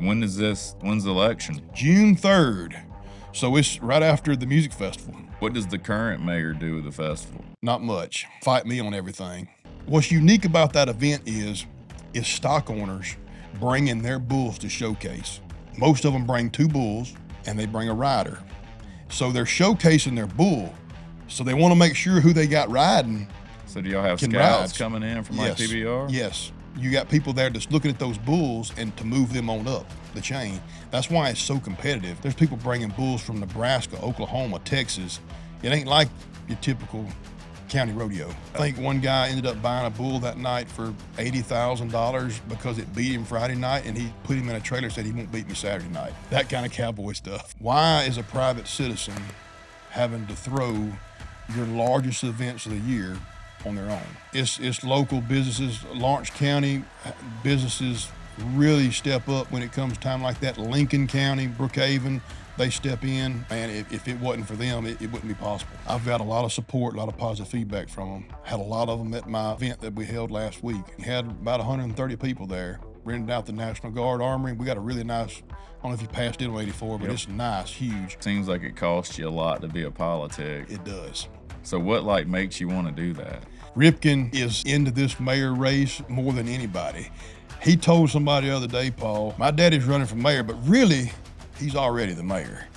When's the election? June 3rd. So it's right after the music festival. What does the current mayor do with the festival? Not much. Fight me on everything. What's unique about that event is stock owners bringing their bulls to showcase. Most of them bring 2 bulls and they bring a rider. So they're showcasing their bull. So they want to make sure who they got riding. So do y'all have scouts ride. coming in from Yes. like PBR? Yes. You got people there just looking at those bulls and to move them on up the chain. That's why it's so competitive. There's people bringing bulls from Nebraska, Oklahoma, Texas. It ain't like your typical county rodeo. I think one guy ended up buying a bull that night for $80,000 because it beat him Friday night, and he put him in a trailer and said he won't beat me Saturday night. That kind of cowboy stuff. Why is a private citizen having to throw your largest events of the year on their own? It's local businesses. Lawrence County businesses really step up when it comes time like that. Lincoln County, Brookhaven, they step in. Man, if it wasn't for them, it wouldn't be possible. I've got a lot of support, a lot of positive feedback from them. Had a lot of them at my event that we held last week. Had about 130 people there. Rented out the National Guard Armory. We got a really nice, I don't know if you passed it on 84, but It's nice, huge. Seems like it costs you a lot to be a politic. It does. So what makes you want to do that? Ripken is into this mayor race more than anybody. He told somebody the other day, Paul, my daddy's running for mayor, but really, he's already the mayor.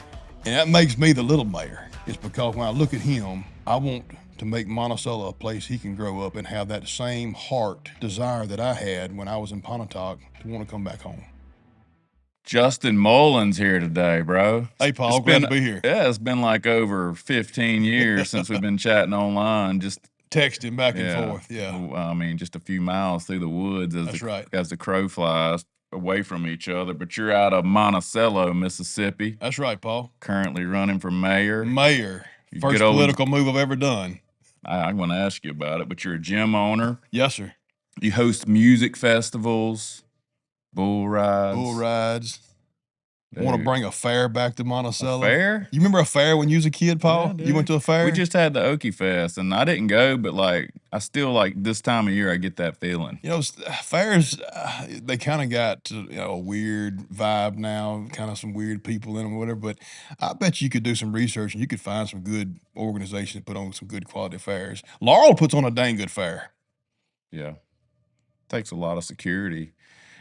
And that makes me the little mayor. It's because when I look at him, I want to make Monticello a place he can grow up and have that same heart desire that I had when I was in Pontotoc to want to come back home. Justin Mullins here today, bro. Hey, Paul, glad to be here. Yeah, it's been like over 15 years since we've been chatting online, just texting back and forth, I mean, just a few miles through the woods as the crow flies away from each other. But you're out of Monticello, Mississippi. That's right, Paul. Currently running for mayor. First political move I've ever done. I'm going to ask you about it, but you're a gym owner. Yes, sir. You host music festivals, bull rides. Want to bring a fair back to Monticello? A fair? You remember a fair when you was a kid, Paul? Yeah, you went to a fair? We just had the Okie Fest, and I didn't go, but I still this time of year, I get that feeling. You know, fairs, they kind of got a weird vibe now, kind of some weird people in them or whatever, but I bet you could do some research and you could find some good organizations that put on some good quality fairs. Laurel puts on a dang good fair. Yeah. Takes a lot of security.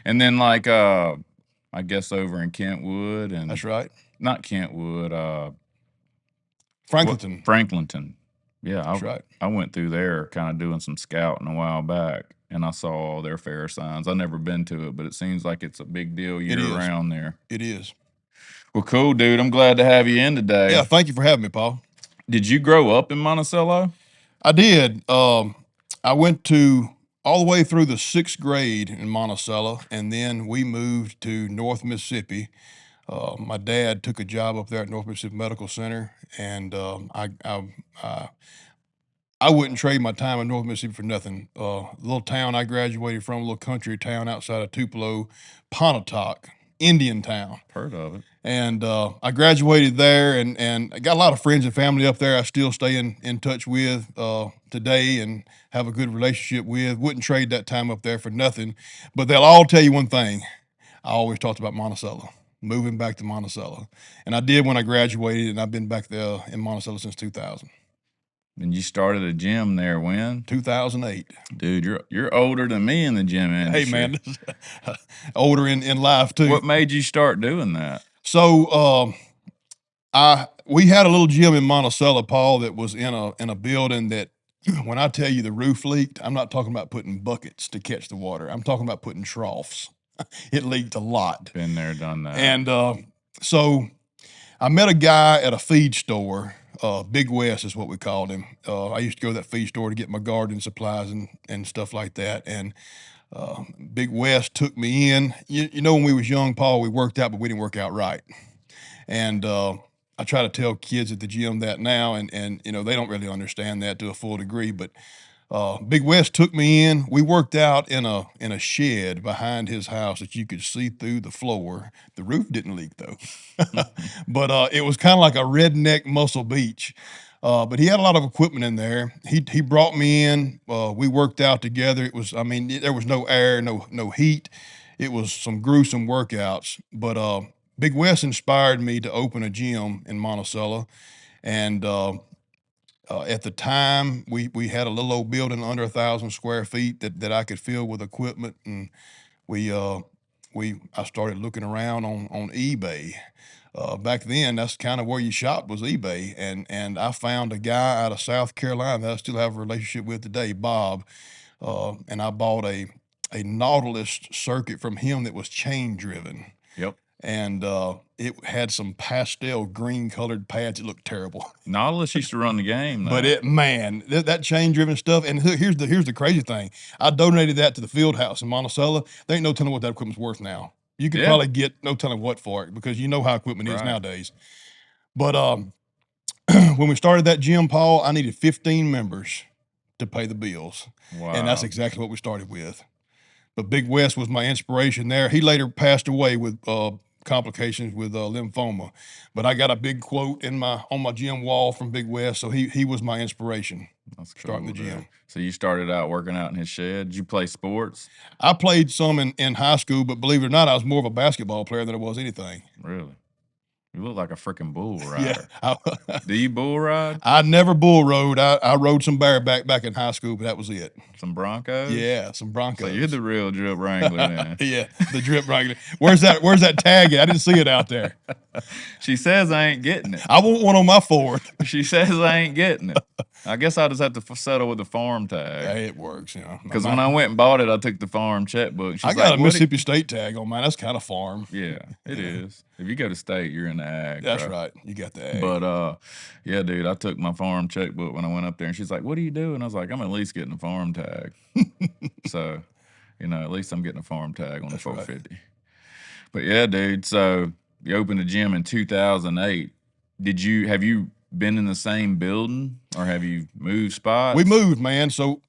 And then I guess over in Kentwood and that's right. Not Kentwood, Franklinton. Yeah, that's right. I went through there kind of doing some scouting a while back, and I saw all their fair signs. I've never been to it, but it seems like it's a big deal year round there. It is. Well, cool, dude. I'm glad to have you in today. Yeah, thank you for having me, Paul. Did you grow up in Monticello? I did. I went to all the way through the 6th grade in Monticello, and then we moved to North Mississippi. My dad took a job up there at North Mississippi Medical Center, and I wouldn't trade my time in North Mississippi for nothing. The little town I graduated from, a little country town outside of Tupelo, Pontotoc, Indian town. Heard of it. And I graduated there, and I got a lot of friends and family up there I still stay in touch with today and have a good relationship with. Wouldn't trade that time up there for nothing. But they'll all tell you one thing. I always talked about Monticello, moving back to Monticello. And I did when I graduated, and I've been back there in Monticello since 2000. And you started a gym there when? 2008. Dude, you're older than me in the gym industry. Hey, man, older in life, too. What made you start doing that? So we had a little gym in Monticello, Paul, that was in a building that, when I tell you the roof leaked, I'm not talking about putting buckets to catch the water. I'm talking about putting troughs. It leaked a lot. Been there, done that. And so I met a guy at a feed store. Big West is what we called him. I used to go to that feed store to get my garden supplies and stuff like that. And Big West took me in. You know, when we was young, Paul, we worked out, but we didn't work out right. And I try to tell kids at the gym that now, and you know, they don't really understand that to a full degree. But Big West took me in. We worked out in a shed behind his house that you could see through the floor. The roof didn't leak though, but it was kind of like a redneck Muscle Beach. But he had a lot of equipment in there. He brought me in. We worked out together. It was, I mean, there was no air, no heat. it was some gruesome workouts. But Big West inspired me to open a gym in Monticello, and at the time, we had a little old building under 1,000 square feet that I could fill with equipment, and we uh, I started looking around on eBay. Back then, that's kind of where you shop, was eBay, and I found a guy out of South Carolina that I still have a relationship with today, Bob, and I bought a Nautilus circuit from him that was chain driven, Yep. and it had some pastel green colored pads. It looked terrible. Nautilus used to run the game, though. But that chain driven stuff, and here's the crazy thing. I donated that to the field house in Monticello. There ain't no telling what that equipment's worth now. You could probably get no telling what for it, because you know how equipment is nowadays. But when we started that gym, Paul, I needed 15 members to pay the bills. Wow. And that's exactly what we started with. But Big West was my inspiration there. He later passed away with complications with lymphoma. But I got a big quote on my gym wall from Big West, so he was my inspiration. That's cool, starting the gym. Dude. So you started out working out in his shed. Did you play sports? I played some in high school, but believe it or not, I was more of a basketball player than I was anything. Really? You look like a freaking bull rider. Yeah. Do you bull ride? I never bull rode. I rode some bareback back in high school, but that was it. Some Broncos? Yeah, some Broncos. So you're the real drip wrangler then. Yeah, the drip wrangler. Where's that tag at? I didn't see it out there. She says I ain't getting it. I want one on my Ford. She says I ain't getting it. I guess I just have to settle with the farm tag. Hey, it works, you know. Because when I went and bought it, I took the farm checkbook. I got a Mississippi State tag on mine. That's kind of farm. Yeah, it is. If you go to state, you're in the ag. That's right. You got the ag. But yeah, dude, I took my farm checkbook when I went up there, and she's like, "What are you doing?" I was like, "I'm at least getting a farm tag." So, at least I'm getting a farm tag on the 450. Right. But yeah, dude. So you opened a gym in 2008. Have you been in the same building, or have you moved spots? We moved, man. So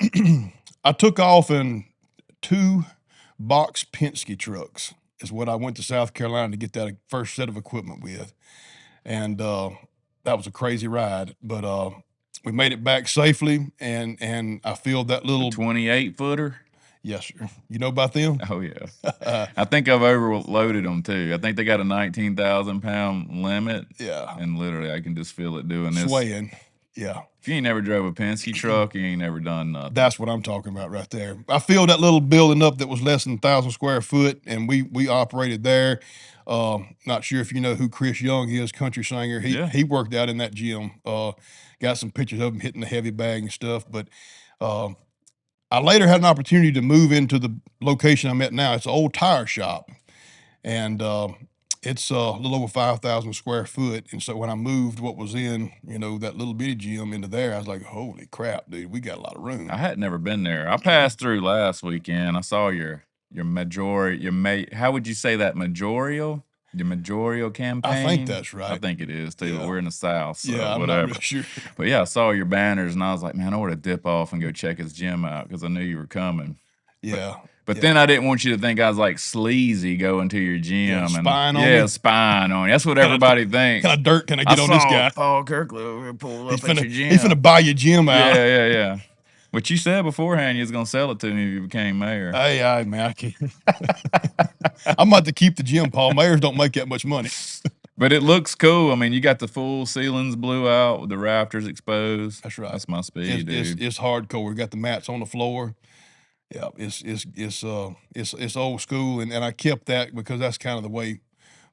I took off in 2 box Penske trucks is what I went to South Carolina to get that first set of equipment with. And that was a crazy ride, but we made it back safely, and I filled that little 28-footer. Yes, sir. You know about them? Oh, yeah. I think I've overloaded them, too. I think they got a 19,000-pound limit. Yeah. And literally, I can just feel it doing this. Swaying. Yeah. If you ain't never drove a Penske truck, you ain't never done nothing. That's what I'm talking about right there. I filled that little building up that was less than 1,000 square foot, and we operated there. Not sure if you know who Chris Young is, country singer. He worked out in that gym. Got some pictures of him hitting the heavy bag and stuff, but I later had an opportunity to move into the location I'm at now. It's an old tire shop, and it's a little over 5,000 square foot. And so when I moved what was in, that little bitty gym into there, I was like, holy crap, dude, we got a lot of room. I had never been there. I passed through last weekend. I saw your how would you say that, majorial? Your majorial campaign? I think that's right. I think it is too. Yeah. We're in the South, so I'm whatever. not real sure. But yeah, I saw your banners, and I was like, man, I ought to dip off and go check his gym out, because I knew you were coming. Yeah. But then I didn't want you to think I was like sleazy going to your gym. Spying on me? Spying on you. That's what everybody thinks. What kind of dirt can I get on this guy? Paul Kirkland over here pull up at your gym. He's finna buy your gym out. Yeah. But you said beforehand you was gonna sell it to me if you became mayor. Hey, man, I can't. I'm about to keep the gym, Paul. Mayors don't make that much money. But it looks cool. I mean, you got the full ceilings blew out with the rafters exposed. That's right. That's my speed, dude. It's hardcore. We got the mats on the floor. Yeah, it's old school, and I kept that because that's kind of the way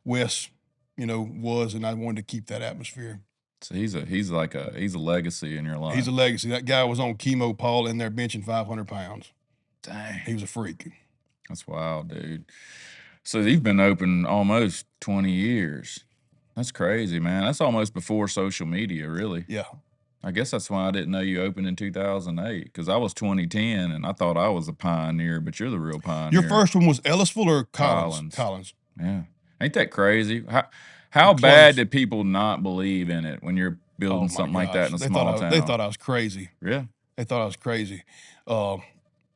Wes, was, and I wanted to keep that atmosphere. So he's a legacy in your life. He's a legacy. That guy was on chemo, Paul, in there benching 500 pounds. Dang. He was a freak. That's wild, dude. So you've been open almost 20 years. That's crazy, man. That's almost before social media, really. Yeah. I guess that's why I didn't know you opened in 2008, because I was 2010, and I thought I was a pioneer, but you're the real pioneer. Your first one was Ellisville or Collins? Collins. Yeah. Ain't that crazy? How bad did people not believe in it when you're building something like that in a small town? They thought I was crazy. Yeah. They thought I was crazy.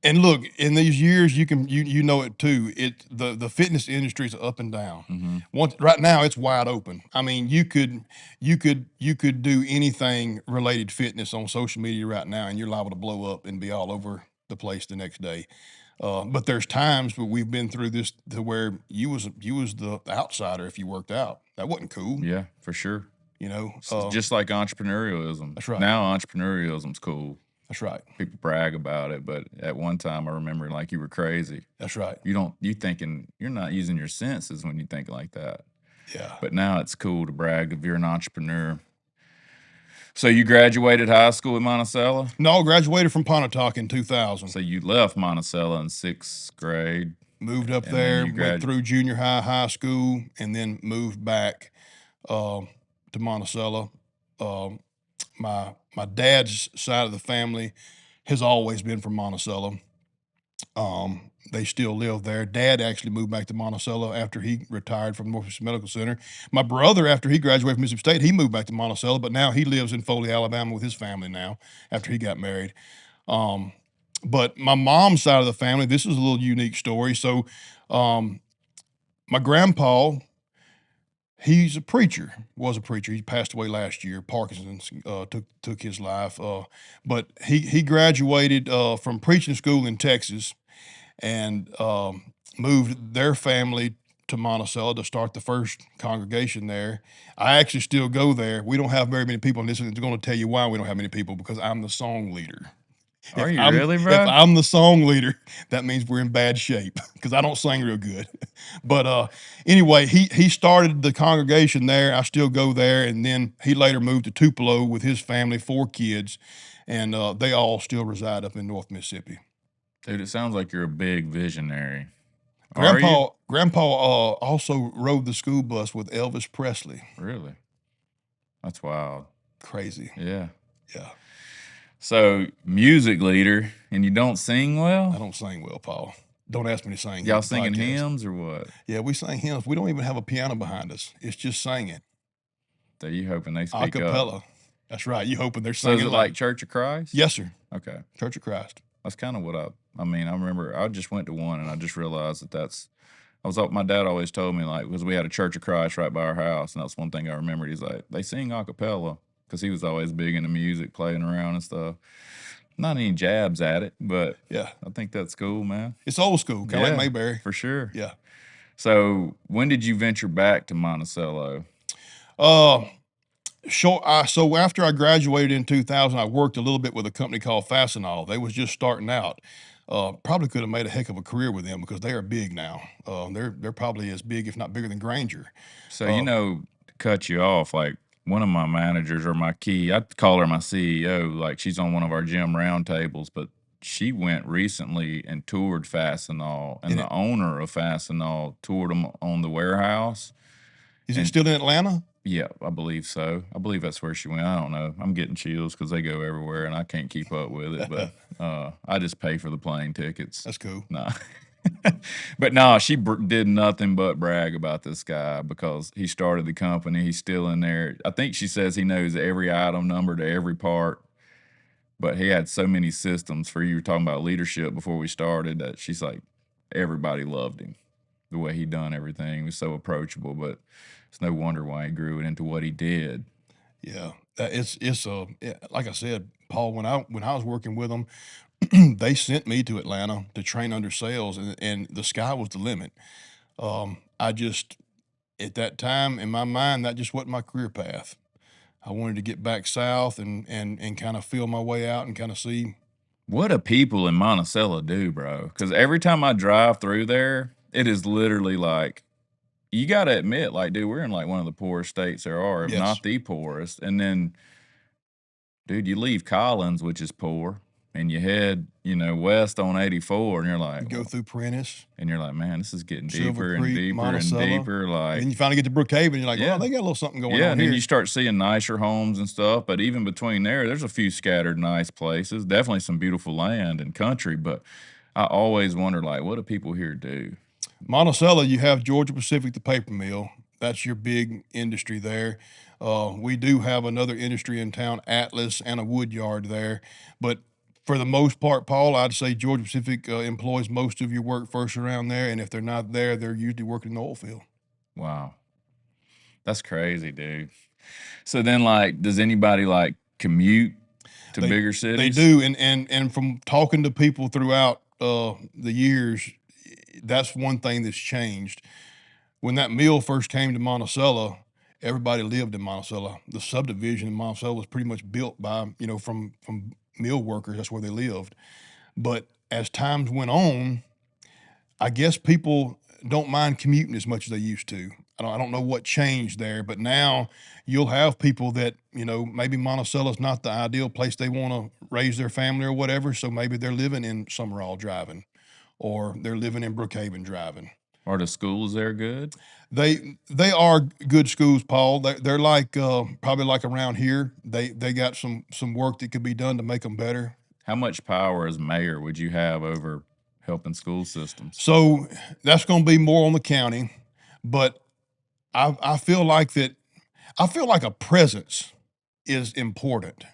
And look, in these years, you know it too. The fitness industry is up and down. Mm-hmm. Right now, it's wide open. I mean, you could do anything related to fitness on social media right now, and you're liable to blow up and be all over the place the next day. But there's times where we've been through this to where you was the outsider if you worked out. That wasn't cool. Yeah, for sure. You know, Just like entrepreneurialism. That's right. Now entrepreneurialism's cool. That's right. People brag about it, but at one time I remember like you were crazy. That's right. You thinking you're not using your senses when you think like that. Yeah. But now it's cool to brag if you're an entrepreneur. So you graduated high school at Monticello? No, graduated from Pontotoc in 2000. So you left Monticello in 6th grade. Moved up there, went through junior high school, and then moved back to Monticello. My dad's side of the family has always been from Monticello. They still live there. Dad actually moved back to Monticello after he retired from Northwest Medical Center. My brother, after he graduated from Mississippi State, he moved back to Monticello, but now he lives in Foley, Alabama with his family now after he got married. But my mom's side of the family, this is a little unique story. So my grandpa, he's a preacher, was a preacher. He passed away last year. Parkinson's took his life. But he graduated from preaching school in Texas and moved their family to Monticello to start the first congregation there. I actually still go there. We don't have very many people, and this is going to tell you why we don't have many people, because I'm the song leader. Are you really, bro? If I'm the song leader, that means we're in bad shape because I don't sing real good. But anyway, he started the congregation there. I still go there, and then he later moved to Tupelo with his family, 4 kids, and they all still reside up in North Mississippi. Dude, it sounds like you're a big visionary. Grandpa also rode the school bus with Elvis Presley. Really? That's wild. Crazy. Yeah. Yeah. So, music leader, and you don't sing well? I don't sing well, Paul. Don't ask me to sing. Y'all singing hymns or what? Yeah, we sing hymns. We don't even have a piano behind us. It's just singing. So you hoping they speak acapella. Up? That's right. You hoping they're singing. So is it like Church of Christ? Yes, sir. Okay. Church of Christ. That's kind of what I mean, I remember I just went to one and I just realized my dad always told me, like, because we had a Church of Christ right by our house, and that's one thing I remembered. He's like, they sing a cappella, because he was always big into music, playing around and stuff. Not any jabs at it, but yeah, I think that's cool, man. It's old school, kind of like Mayberry. For sure. Yeah. So when did you venture back to Monticello? So after I graduated in 2000, I worked a little bit with a company called Fastenal. They was just starting out. Probably could have made a heck of a career with them because they are big now. They're probably as big, if not bigger, than Granger. So to cut you off, like one of my managers or my key, I'd call her my CEO. Like she's on one of our gym roundtables, but she went recently and toured Fastenal, and the owner of Fastenal toured them on the warehouse. Is it still in Atlanta? Yeah, I believe so. I believe that's where she went. I don't know. I'm getting chills because they go everywhere, and I can't keep up with it. But I just pay for the plane tickets. That's cool. Nah. But no, she did nothing but brag about this guy because he started the company. He's still in there. I think she says he knows every item number to every part. But he had so many systems for you were talking about leadership before we started that she's like, everybody loved him. The way he done everything. He was so approachable, but it's no wonder why he grew it into what he did. Yeah, it's like I said, Paul. When I was working with them, they sent me to Atlanta to train under sales, and the sky was the limit. I just at that time in my mind that just wasn't my career path. I wanted to get back south and kind of feel my way out and kind of see. What do people in Monticello do, bro? Because every time I drive through there, it is literally like, you got to admit, like, dude, we're in like one of the poorest states there are, if not the poorest. And then, dude, you leave Collins, which is poor, and you head, west on 84, and you're like, you go through Prentice, and you're like, man, this is getting Silver deeper Creek, and deeper Monticello, and deeper. Like, and then you finally get to Brookhaven, and you're like, well, they got a little something going on and here. then you start seeing nicer homes and stuff. But even between there's a few scattered nice places. Definitely some beautiful land and country. But I always wonder, like, what do people here do? Monticello, you have Georgia Pacific, the paper mill. That's your big industry there. We do have another industry in town, Atlas, and a wood yard there. But for the most part, Paul, I'd say Georgia Pacific employs most of your workforce around there. And if they're not there, they're usually working in the oil field. Wow. That's crazy, dude. So then, like, does anybody, like, commute to bigger cities? They do. And from talking to people throughout the years, that's one thing that's changed. When that mill first came to Monticello, everybody lived in Monticello. The subdivision in Monticello was pretty much built by, from mill workers. That's where they lived. But as times went on, I guess people don't mind commuting as much as they used to. I don't know what changed there, but now you'll have people that, maybe Monticello's not the ideal place they want to raise their family or whatever. So maybe they're living in Summerall driving, or they're living in Brookhaven driving. Are the schools there good? They are good schools, Paul. They're like probably like around here. They got some work that could be done to make them better. How much power as mayor would you have over helping school systems? So that's going to be more on the county, but I feel like a presence is important.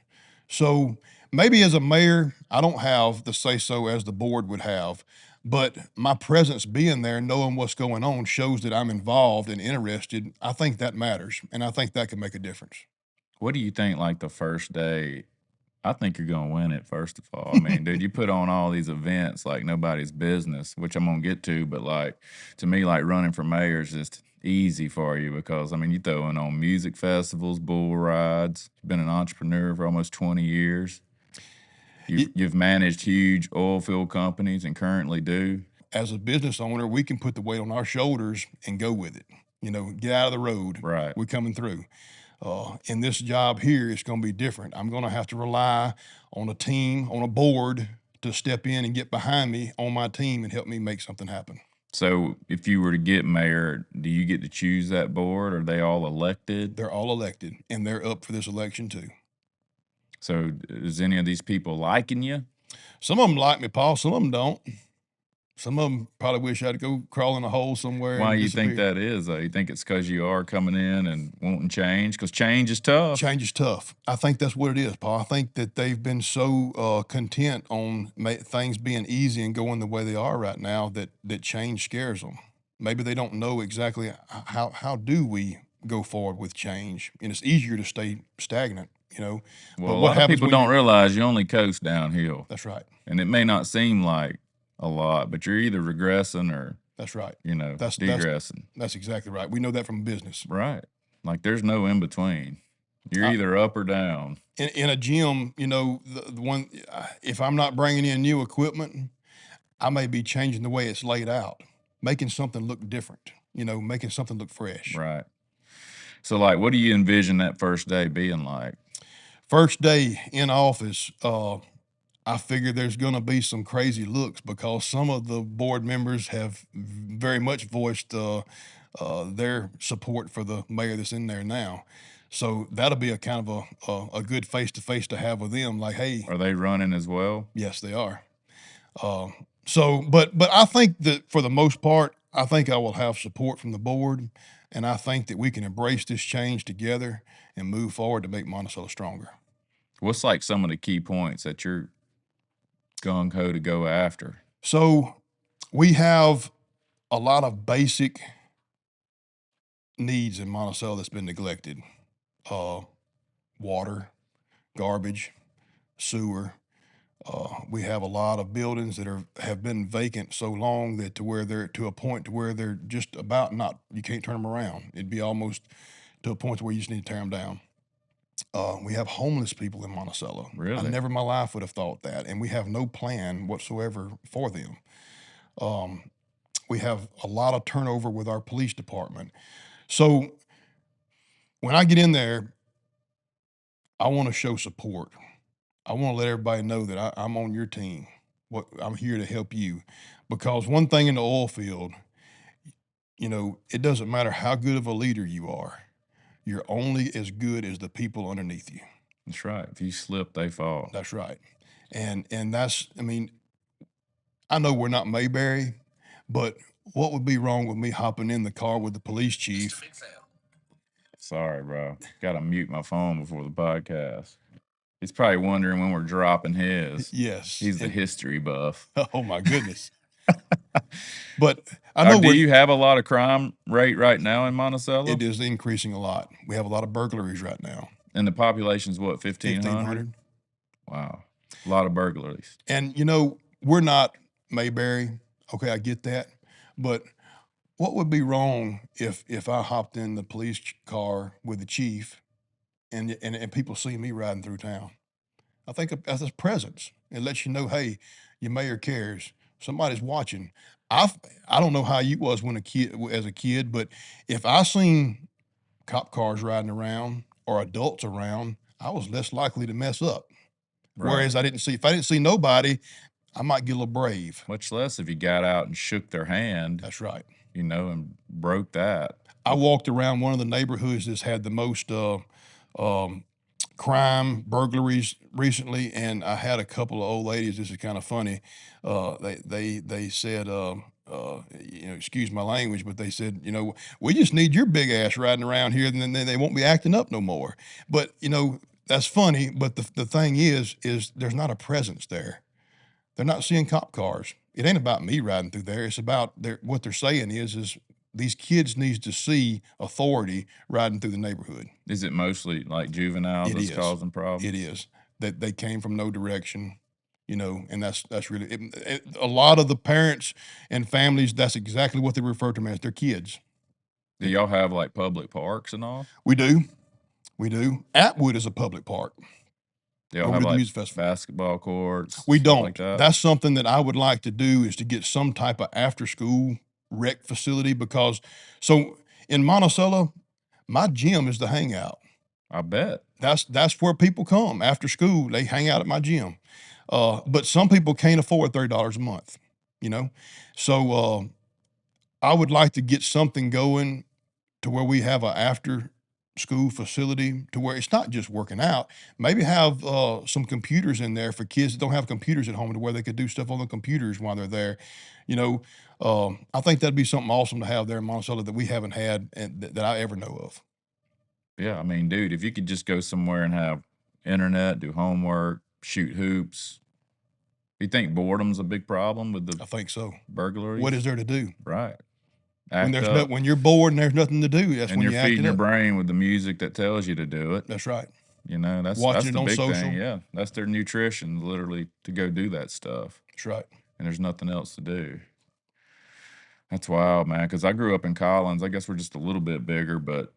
So maybe as a mayor, I don't have the say so as the board would have, but my presence being there, knowing what's going on, shows that I'm involved and interested. I think that matters, and I think that can make a difference. What do you think, like the first day? I think you're going to win it, first of all. I mean, dude, you put on all these events like nobody's business, which I'm going to get to, but like, to me, like running for mayor is just easy for you because, I mean, you throwing on music festivals, bull rides. You've been an entrepreneur for almost 20 years. You've managed huge oil field companies and currently do. As a business owner, we can put the weight on our shoulders and go with it. Get out of the road. Right. We're coming through. In this job here, it's going to be different. I'm going to have to rely on a team, on a board to step in and get behind me on my team and help me make something happen. So if you were to get mayor, do you get to choose that board? Are they all elected? They're all elected, and they're up for this election too. So is any of these people liking you? Some of them like me, Paul. Some of them don't. Some of them probably wish I'd go crawl in a hole somewhere. Why do you think that is, though? You think it's because you are coming in and wanting change? Because change is tough. Change is tough. I think that's what it is, Paul. I think that they've been so content on things being easy and going the way they are right now that change scares them. Maybe they don't know exactly how do we go forward with change. And it's easier to stay stagnant, Well, but a lot of people don't realize you only coast downhill. That's right. And it may not seem like a lot, but you're either regressing or that's right. Degressing. That's exactly right. We know that from business. Right. Like there's no in between. You're either up or down. In a gym, the one, if I'm not bringing in new equipment, I may be changing the way it's laid out, making something look different, making something look fresh. Right. So like, what do you envision that first day being like? First day in office, I figure there's going to be some crazy looks because some of the board members have very much voiced their support for the mayor that's in there now. So that'll be a kind of a good face-to-face to have with them. Like, hey. Are they running as well? Yes, they are. But I think that for the most part, I think I will have support from the board, and I think that we can embrace this change together and move forward to make Monticello stronger. What's like some of the key points that you're gung-ho to go after? So we have a lot of basic needs in Monticello that's been neglected. Water, garbage, sewer. We have a lot of buildings that have been vacant so long that they're to a point to where they're just about you can't turn them around. It'd be almost to a point where you just need to tear them down. We have homeless people in Monticello. Really? I never in my life would have thought that. And we have no plan whatsoever for them. We have a lot of turnover with our police department. So when I get in there, I want to show support. I want to let everybody know that I'm on your team. I'm here to help you. Because one thing in the oil field, it doesn't matter how good of a leader you are. You're only as good as the people underneath you. That's right. If you slip, they fall. That's right. And that's, I know we're not Mayberry, but what would be wrong with me hopping in the car with the police chief? Sorry, bro. Got to mute my phone before the podcast. He's probably wondering when we're dropping his. Yes. He's the history buff. Oh, my goodness. But I know. Do you have a lot of crime rate right now in Monticello? It is increasing a lot. We have a lot of burglaries right now. And the population's what, 1,500? Wow. A lot of burglaries. And, we're not Mayberry. Okay, I get that. But what would be wrong if I hopped in the police car with the chief and people see me riding through town? I think that's a presence. It lets you know, hey, your mayor cares. Somebody's watching. I I don't know how you was when as a kid, but if I seen cop cars riding around or adults around, I was less likely to mess up. Right. Whereas if I didn't see nobody, I might get a little brave. Much less if you got out and shook their hand, That's right. and broke that. I walked around one of the neighborhoods that's had the most crime, burglaries recently, and I had a couple of old ladies. This is kind of funny. They said, excuse my language, but they said, we just need your big ass riding around here, and then they won't be acting up no more. But that's funny. But the thing is there's not a presence there. They're not seeing cop cars. It ain't about me riding through there. It's about what they're saying is these kids needs to see authority riding through the neighborhood. Is it mostly like juveniles It that's is. causing problems? It is that they came from no direction, and that's really a lot of the parents and families. That's exactly what they refer to them as. Their kids. Do y'all have like public parks and all? We do. Atwood is a public park. Do y'all Over have to the like music festival. basketball courts? We stuff don't. Like that? That's something that I would like to do, is to get some type of after school rec facility, because so in Monticello, my gym is the hangout. I bet. That's where people come after school. They hang out at my gym. But some people can't afford $30 a month, So I would like to get something going to where we have a after school facility, to where it's not just working out. Maybe have some computers in there for kids that don't have computers at home, to where they could do stuff on the computers while they're there. I think that'd be something awesome to have there in Monticello that we haven't had and that I ever know of. Yeah, I mean, dude, if you could just go somewhere and have internet, do homework, shoot hoops. You think boredom's a big problem with I the think so. burglaries? What is there to do? Right. When Act up, when you're bored and there's nothing to do, that's and when you're you feeding acting your up. brain with the music that tells you to do it. That's right. That's Watching it the on big social. thing. Yeah, that's their nutrition, literally, to go do that stuff. That's right. And there's nothing else to do. That's wild, man. Because I grew up in Collins. I guess we're just a little bit bigger, but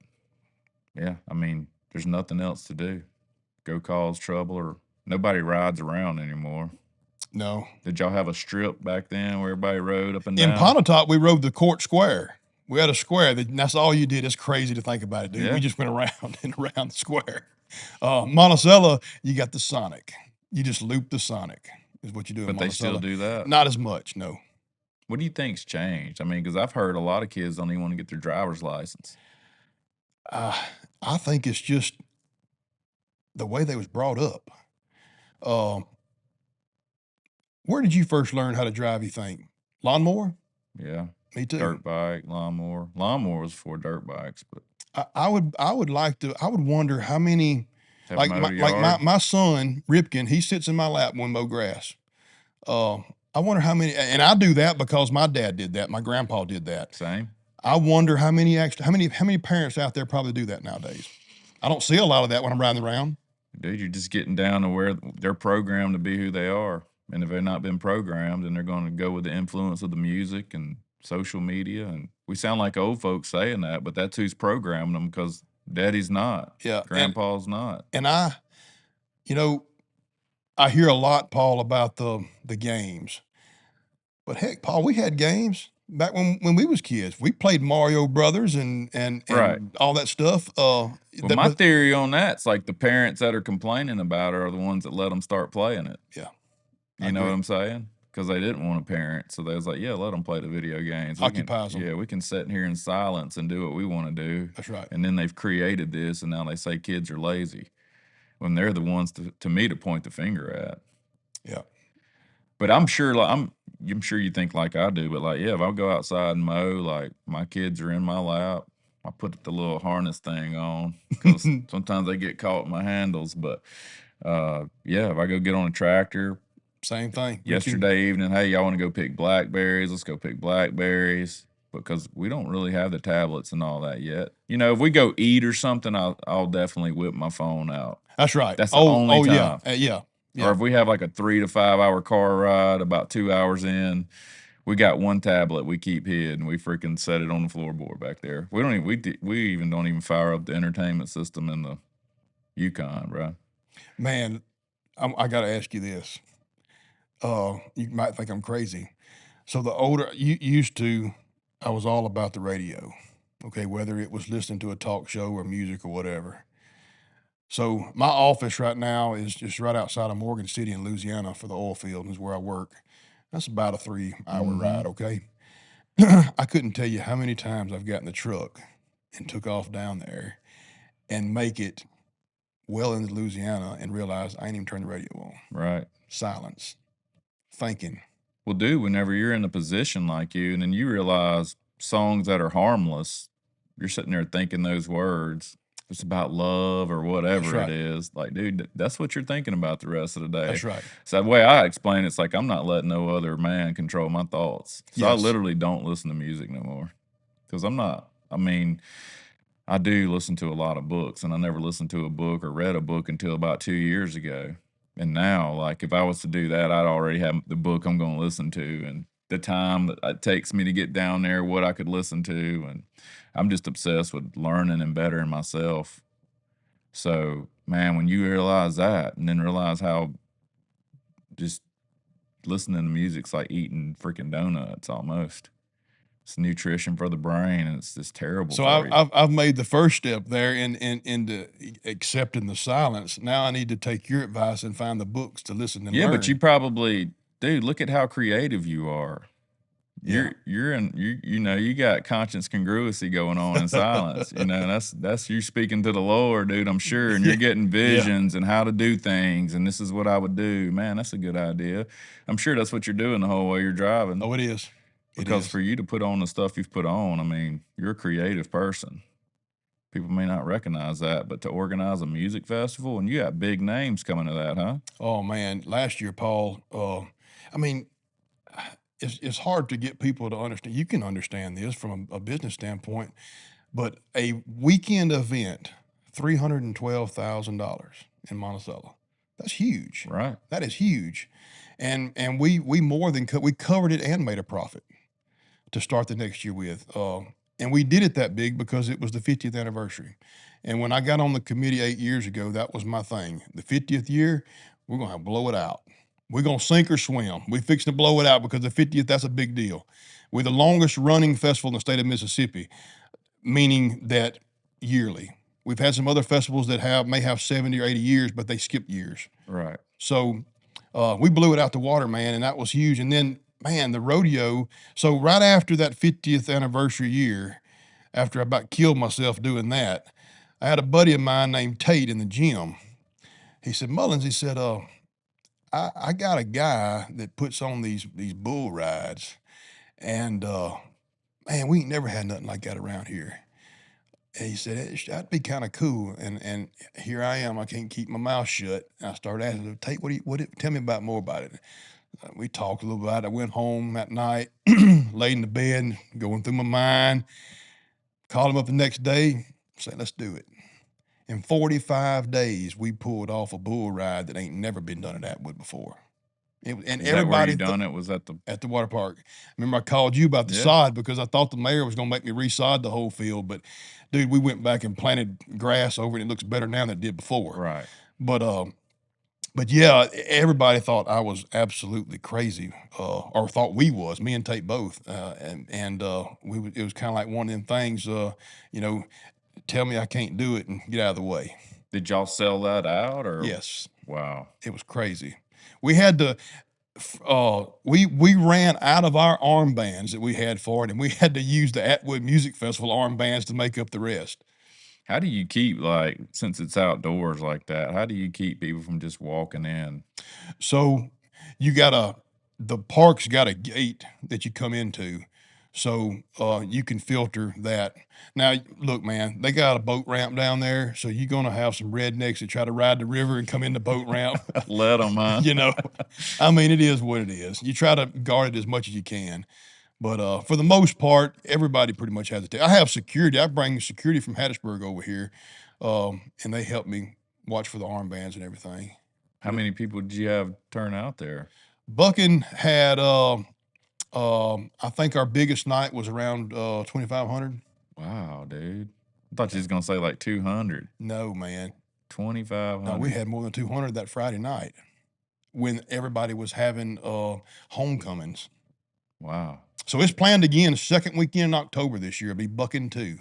yeah, I mean, there's nothing else to do. Go cause trouble, or nobody rides around anymore. No. Did y'all have a strip back then where everybody rode up and In down? Pontotoc, we rode the court square. We had a square and that's all you did. It's crazy to think about it, dude. Yeah. We just went around and around the square. Monticello, you got the Sonic. You just loop the Sonic is what you do in But they Monticello. still do that. Not as much, no. What do you think's changed? I mean, because I've heard a lot of kids don't even want to get their driver's license. I think it's just the way they was brought up. Where did you first learn how to drive, you think? Lawnmower? Yeah. Me too. Dirt bike, lawnmower. Lawnmower was for dirt bikes, but I would wonder how many, have like mowed a yard. my son Ripken, he sits in my lap when we mow grass. I wonder how many, and I do that because my dad did that. My grandpa did that. Same. I wonder how many parents out there probably do that nowadays. I don't see a lot of that when I'm riding around. Dude, you're just getting down to where they're programmed to be who they are. And if they've not been programmed, then they're going to go with the influence of the music and social media. And we sound like old folks saying that, but that's who's programming them, because daddy's not. Yeah. Grandpa's not. And I hear a lot, Paul, about the games. But heck, Paul, we had games back when we was kids. We played Mario Brothers and Right. all that stuff. Well, my theory on that's like the parents that are complaining about it are the ones that let them start playing it. Yeah. You know what I'm saying? Because they didn't want a parent. So they was like, yeah, let them play the video games. Occupies them. Yeah, we can sit here in silence and do what we want to do. That's right. And then they've created this, and now they say kids are lazy, when they're the ones to me to point the finger at. Yeah. But I'm sure you think like I do, but like, yeah, if I go outside and mow, like my kids are in my lap, I put the little harness thing on, because sometimes they get caught in my handles. But yeah, if I go get on a tractor, same thing. Yesterday evening, hey, y'all want to go pick blackberries? Let's go pick blackberries, because we don't really have the tablets and all that yet. If we go eat or something, I'll definitely whip my phone out. That's right. That's the only time. Yeah. Or if we have like a 3 to 5 hour car ride, about 2 hours in, we got one tablet we keep hid, and we freaking set it on the floorboard back there. We don't even we even don't even fire up the entertainment system in the Yukon, bro. Man, I got to ask you this. You might think I'm crazy. So the older you used to, I was all about the radio. Okay, whether it was listening to a talk show or music or whatever. So my office right now is just right outside of Morgan City in Louisiana for the oil field is where I work. That's about a 3 hour ride. Okay. I couldn't tell you how many times I've gotten the truck and took off down there and make it well into Louisiana and realize I ain't even turned the radio on. Right. Silence. Thinking. Well, dude, whenever you're in a position like you, and then you realize songs that are harmless, you're sitting there thinking those words. It's about love or whatever right. it is. Like, dude, that's what you're thinking about the rest of the day. That's right. So the way I explain it's like I'm not letting no other man control my thoughts. So I Yes. literally don't listen to music no more. Because I'm not, I mean, I do listen to a lot of books, and I never listened to a book or read a book until about 2 years ago. And now, like, if I was to do that, I'd already have the book I'm going to listen to and the time that it takes me to get down there, what I could listen to. And I'm just obsessed with learning and bettering myself. So, man, when you realize that and then realize how just listening to music's like eating freaking donuts almost. It's nutrition for the brain, and it's just terrible. So for you. I've made the first step there into accepting the silence. Now I need to take your advice and find the books to listen and Yeah, learn. but you probably, dude, look at how creative you are. Yeah. You know, you got conscience congruency going on in silence. You know, that's you speaking to the Lord, dude, I'm sure. And you're getting visions and how to do things, and this is what I would do. Man, that's a good idea. I'm sure that's what you're doing the whole way you're driving. Oh, it is. Because for you to put on the stuff you've put on, I mean, you're a creative person. People may not recognize that, but to organize a music festival, and you got big names coming to that, huh? Oh man, last year, Paul. I mean, it's hard to get people to understand. You can understand this from a business standpoint, but a weekend event, $312,000 in Monticello. That's huge. Right. That is huge, and we more than we covered it and made a profit to start the next year with. And we did it that big because it was the 50th anniversary. And when I got on the committee 8 years ago, that was my thing. The 50th year, we're going to blow it out. We're going to sink or swim. We're fixing to blow it out because the 50th, that's a big deal. We're the longest running festival in the state of Mississippi, meaning that yearly. We've had some other festivals that may have 70 or 80 years, but they skip years. Right. So we blew it out the water, man, and that was huge. And then man, the rodeo. So right after that 50th anniversary year, after I about killed myself doing that, I had a buddy of mine named Tate in the gym. He said, Mullins, he said, I got a guy that puts on these bull rides, and man, we ain't never had nothing like that around here. And he said, that'd be kind of cool. And here I am, I can't keep my mouth shut. And I started asking him, Tate, tell me more about it. We talked a little about it. I went home that night, laid in the bed, going through my mind, called him up the next day, said, let's do it. In 45 days, we pulled off a bull ride that ain't never been done at Atwood before. And Is everybody that where you done it? Was at the water park. Remember, I called you about the sod because I thought the mayor was going to make me resod the whole field. But, dude, we went back and planted grass over it, and it looks better now than it did before. Right. But yeah, everybody thought I was absolutely crazy, or thought we was, me and Tate both. It was kind of like one of them things, you know, tell me I can't do it and get out of the way. Did y'all sell that out or? Yes. Wow. It was crazy. We had to, we ran out of our armbands that we had for it, and we had to use the Atwood Music Festival armbands to make up the rest. How do you keep, like, since it's outdoors like that, how do you keep people from just walking in? So the park's got a gate that you come into. So you can filter that. Now, look, man, they got a boat ramp down there. So you're going to have some rednecks that try to ride the river and come in the boat ramp. Let them, huh? You know, I mean, it is what it is. You try to guard it as much as you can. But for the most part, everybody pretty much has it. I have security. I bring security from Hattiesburg over here, and they help me watch for the armbands and everything. How many people did you have turn out there? Bucking had, I think our biggest night was around 2,500. Wow, dude. I thought you was gonna say like 200. No, man. No, 2,500. we had more than 200 that Friday night when everybody was having homecomings. Wow. So it's planned again, second weekend in October this year. It'll be Bucking 2.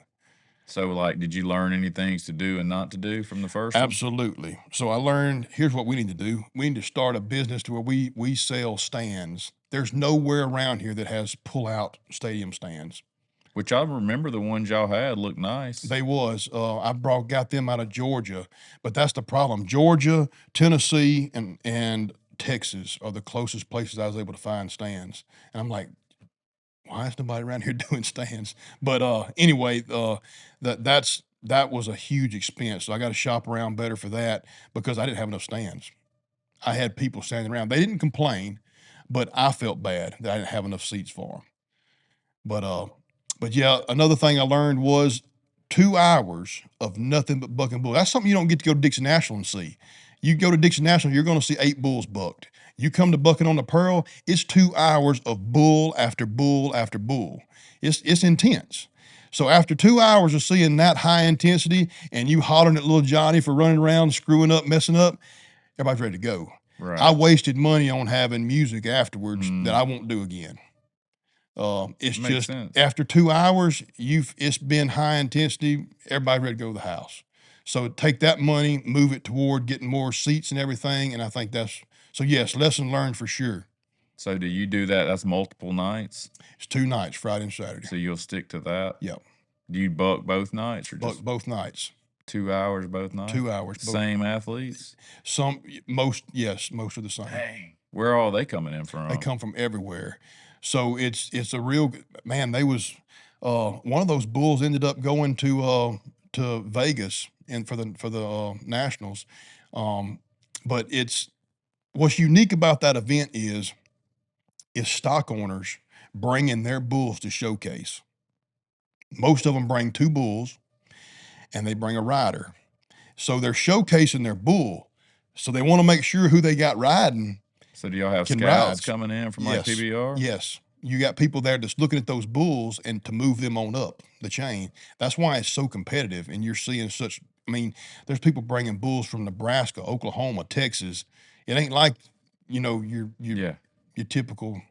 So, like, did you learn any things to do and not to do from the first one? Absolutely. So I learned, here's what we need to do. We need to start a business to where we sell stands. There's nowhere around here that has pull-out stadium stands. Which I remember the ones y'all had looked nice. They was. I got them out of Georgia, but that's the problem. Georgia, Tennessee, and Texas are the closest places I was able to find stands. And I'm like, why is nobody around here doing stands? But anyway, that was a huge expense. So I got to shop around better for that because I didn't have enough stands. I had people standing around. They didn't complain, but I felt bad that I didn't have enough seats for them. But yeah, another thing I learned was 2 hours of nothing but bucking bulls. That's something you don't get to go to Dixie National and see. You go to Dixie National, you're going to see 8 bulls bucked. You come to bucking on the Pearl, it's 2 hours of bull after bull after bull. It's intense. So after 2 hours of seeing that high intensity and you hollering at little Johnny for running around, screwing up, messing up, everybody's ready to go. Right. I wasted money on having music afterwards that I won't do again. It's Makes just sense. after 2 hours, it's been high intensity. Everybody ready to go to the house. So take that money, move it toward getting more seats and everything. And I think so. Yes, lesson learned for sure. So do you do that? That's multiple nights. It's 2 nights, Friday and Saturday. So you'll stick to that. Yep. Do you buck both nights or just Both nights? 2 hours both nights? 2 hours. Same athletes? Most are the same. Dang. Where are all they coming in from? They come from everywhere. So it's a real, man. They was one of those bulls ended up going to Vegas and for the Nationals. But what's unique about that event is stock owners bringing their bulls to showcase. Most of them bring 2 bulls and they bring a rider. So they're showcasing their bull. So they want to make sure who they got riding. So do y'all have can scouts ride. coming in from Yes. like PBR? Yes. You got people there just looking at those bulls and to move them on up the chain. That's why it's so competitive. And you're seeing there's people bringing bulls from Nebraska, Oklahoma, Texas. It ain't like, your typical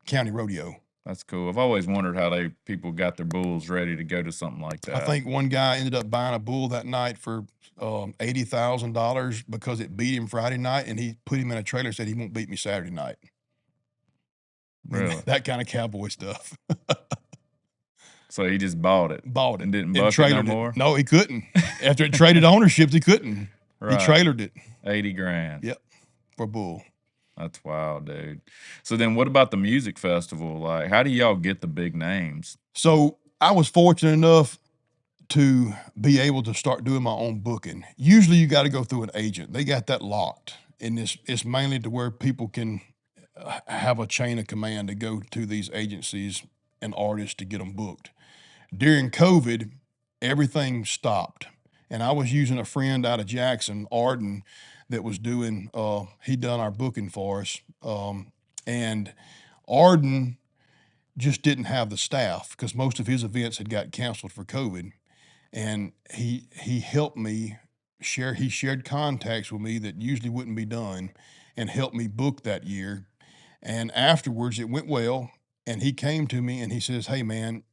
county rodeo. That's cool. I've always wondered how people got their bulls ready to go to something like that. I think one guy ended up buying a bull that night for $80,000 because it beat him Friday night, and he put him in a trailer and said he won't beat me Saturday night. Really? That kind of cowboy stuff. So he just bought it. And didn't buck it no more? No, he couldn't. After it traded ownerships, he couldn't. Right. He trailered it. 80 grand. Yep. For a bull. That's wild, dude. So then what about the music festival? Like, how do y'all get the big names? So I was fortunate enough to be able to start doing my own booking. Usually you got to go through an agent. They got that locked. And it's mainly to where people can have a chain of command to go to these agencies and artists to get them booked. During COVID, everything stopped. And I was using a friend out of Jackson, Arden, that was doing, he done our booking for us. And Arden just didn't have the staff because most of his events had got canceled for COVID. And he helped me he shared contacts with me that usually wouldn't be done and helped me book that year. And afterwards it went well. And he came to me and he says, hey man,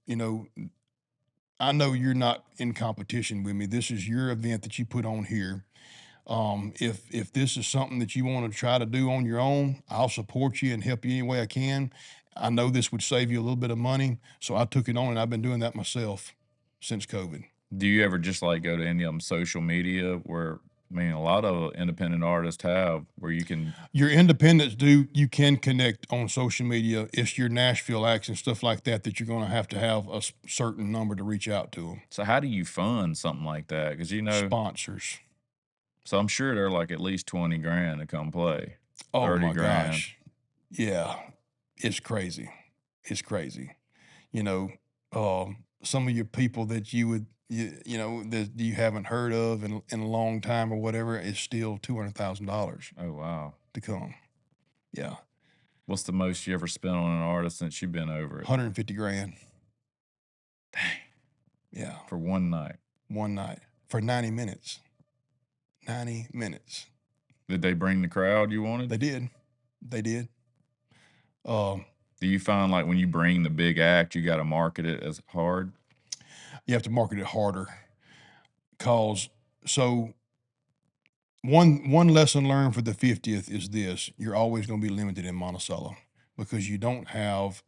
I know you're not in competition with me. This is your event that you put on here. If this is something that you want to try to do on your own, I'll support you and help you any way I can. I know this would save you a little bit of money. So I took it on and I've been doing that myself since COVID. Do you ever just like go to any of them social media where, a lot of independent artists have where you can. Your independents you can connect on social media. It's your Nashville acts and stuff like that you're going to have a certain number to reach out to them. So how do you fund something like that? Because sponsors. So I'm sure they're like at least 20 grand to come play. Oh 30 my grand. Gosh. Yeah. It's crazy. It's crazy. Some of your people that you would that you haven't heard of in a long time or whatever is still $200,000 Oh wow. to come. Yeah, What's the most you ever spent on an artist since you've been over it? 150 grand. Dang. Yeah, For one night. one night for 90 minutes. 90 minutes. Did they bring the crowd you wanted? They did. They did. Do you find like when you bring the big act, you got to market it as hard? You have to market it harder. So one lesson learned for the 50th is this: you're always going to be limited in Monticello because you don't have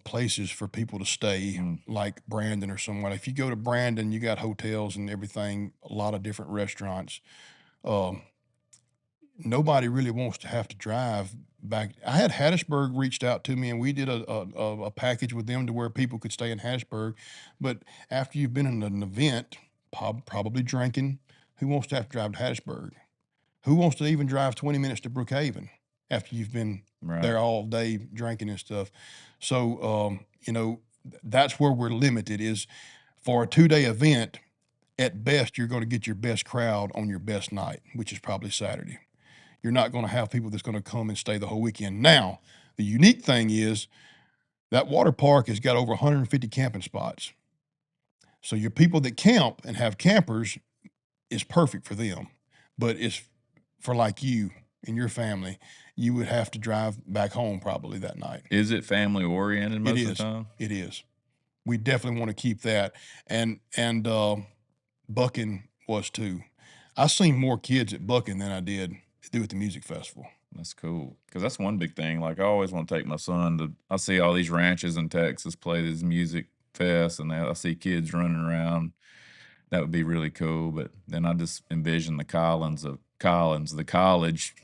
places for people to stay like Brandon or somewhere. If you go to Brandon, you got hotels and everything, a lot of different restaurants. Nobody really wants to have to drive back. I had Hattiesburg reached out to me, and we did a package with them to where people could stay in Hattiesburg. But after you've been in an event, probably drinking, who wants to have to drive to Hattiesburg? Who wants to even drive 20 minutes to Brookhaven after you've been there all day drinking and stuff? So, that's where we're limited is for a 2-day event. At best, you're going to get your best crowd on your best night, which is probably Saturday. You're not going to have people that's going to come and stay the whole weekend. Now, the unique thing is that water park has got over 150 camping spots. So your people that camp and have campers is perfect for them. But it's for like you and your family, you would have to drive back home probably that night. Is it family oriented most of the time? It is. We definitely want to keep that. And Bucking was too. I seen more kids at Bucking than I did do at the music festival. That's cool. Because that's one big thing. Like, I always want to take my son to, I see all these ranches in Texas play these music fests, and I see kids running around. That would be really cool. But then I just envision the Collins, the college,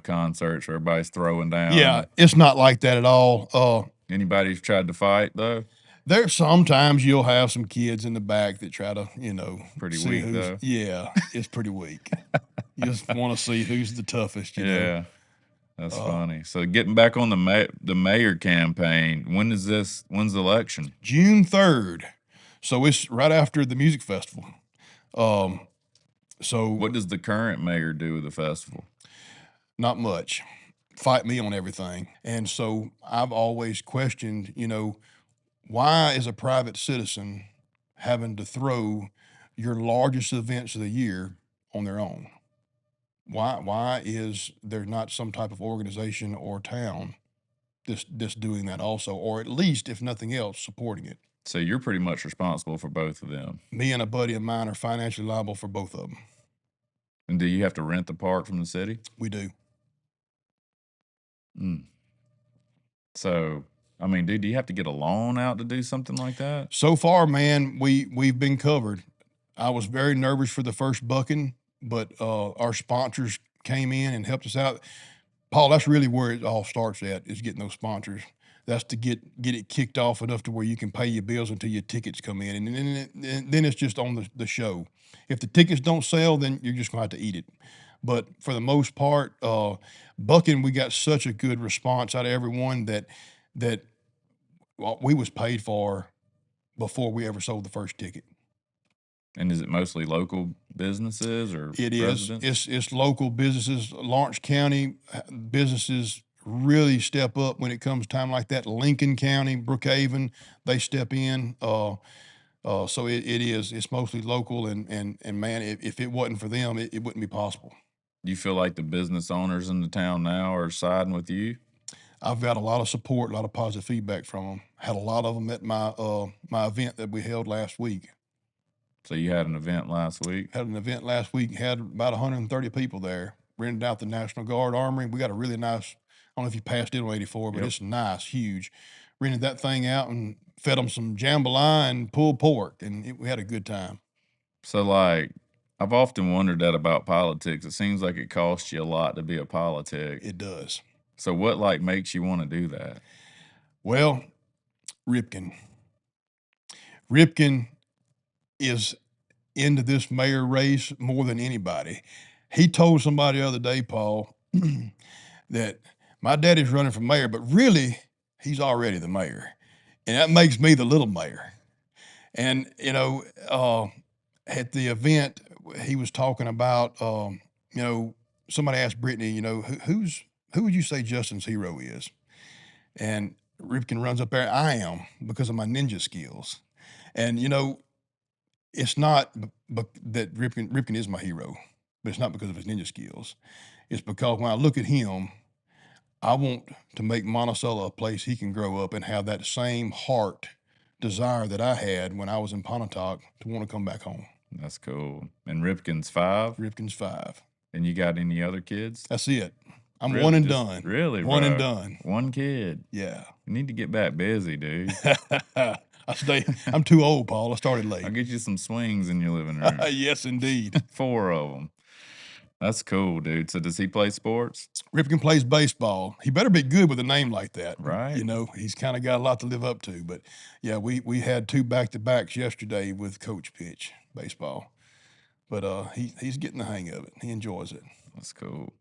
concerts where everybody's throwing down. Yeah, it's not like that at all. Anybody who's tried to fight, though? There's sometimes you'll have some kids in the back that try to, pretty weak, though. Yeah, it's pretty weak. You just want to see who's the toughest, Yeah, that's funny. So getting back on the mayor campaign, when's the election? June 3rd. So it's right after the music festival. So what does the current mayor do with the festival? Not much. Fight me on everything. And so I've always questioned, why is a private citizen having to throw your largest events of the year on their own? Why is there not some type of organization or town that's doing that also, or at least, if nothing else, supporting it? So you're pretty much responsible for both of them. Me and a buddy of mine are financially liable for both of them. And do you have to rent the park from the city? We do. So, I mean, dude, do you have to get a loan out to do something like that? So far, man, we've been covered. I was very nervous for the first bucking, but our sponsors came in and helped us out. Paul, that's really where it all starts at, is getting those sponsors. That's to get it kicked off enough to where you can pay your bills until your tickets come in. And then it's just on the show. If the tickets don't sell, then you're just going to have to eat it. But for the most part, bucking, we got such a good response out of everyone that we was paid for before we ever sold the first ticket. And is it mostly local businesses or residents? It is. It's local businesses. Lawrence County businesses really step up when it comes time like that. Lincoln County, Brookhaven, they step in. So it is. It's mostly local, and man, if it wasn't for them, it wouldn't be possible. Do you feel like the business owners in the town now are siding with you? I've got a lot of support, a lot of positive feedback from them. Had a lot of them at my event that we held last week. So you had an event last week? Had an event last week. Had about 130 people there. Rented out the National Guard Armory. We got a really nice, I don't know if you passed it on 84, but It's nice, huge. Rented that thing out and fed them some jambalaya and pulled pork, and we had a good time. So, like, I've often wondered that about politics. It seems like it costs you a lot to be a politic. It does. So what, makes you want to do that? Well, Ripken is into this mayor race more than anybody. He told somebody the other day, Paul, that my daddy's running for mayor, but really, he's already the mayor. And that makes me the little mayor. And at the event, he was talking about, somebody asked Brittany, who would you say Justin's hero is? And Ripken runs up there. I am, because of my ninja skills. And it's not that Ripken is my hero, but it's not because of his ninja skills. It's because when I look at him, I want to make Monticello a place he can grow up and have that same heart desire that I had when I was in Pontotoc to want to come back home. That's cool. And Ripken's 5? Ripken's 5. And you got any other kids? That's it. I'm Really? one and Just- done. Really, One bro? and done. One kid. Yeah. You need to get back busy, dude. I'm too old, Paul. I started late. I'll get you some swings in your living room. Yes, indeed. 4 of them. That's cool, dude. So does he play sports? Ripken plays baseball. He better be good with a name like that. Right. He's kind of got a lot to live up to. But yeah, we had 2 back-to-backs yesterday with Coach Pitch baseball. But he's getting the hang of it. He enjoys it. That's cool.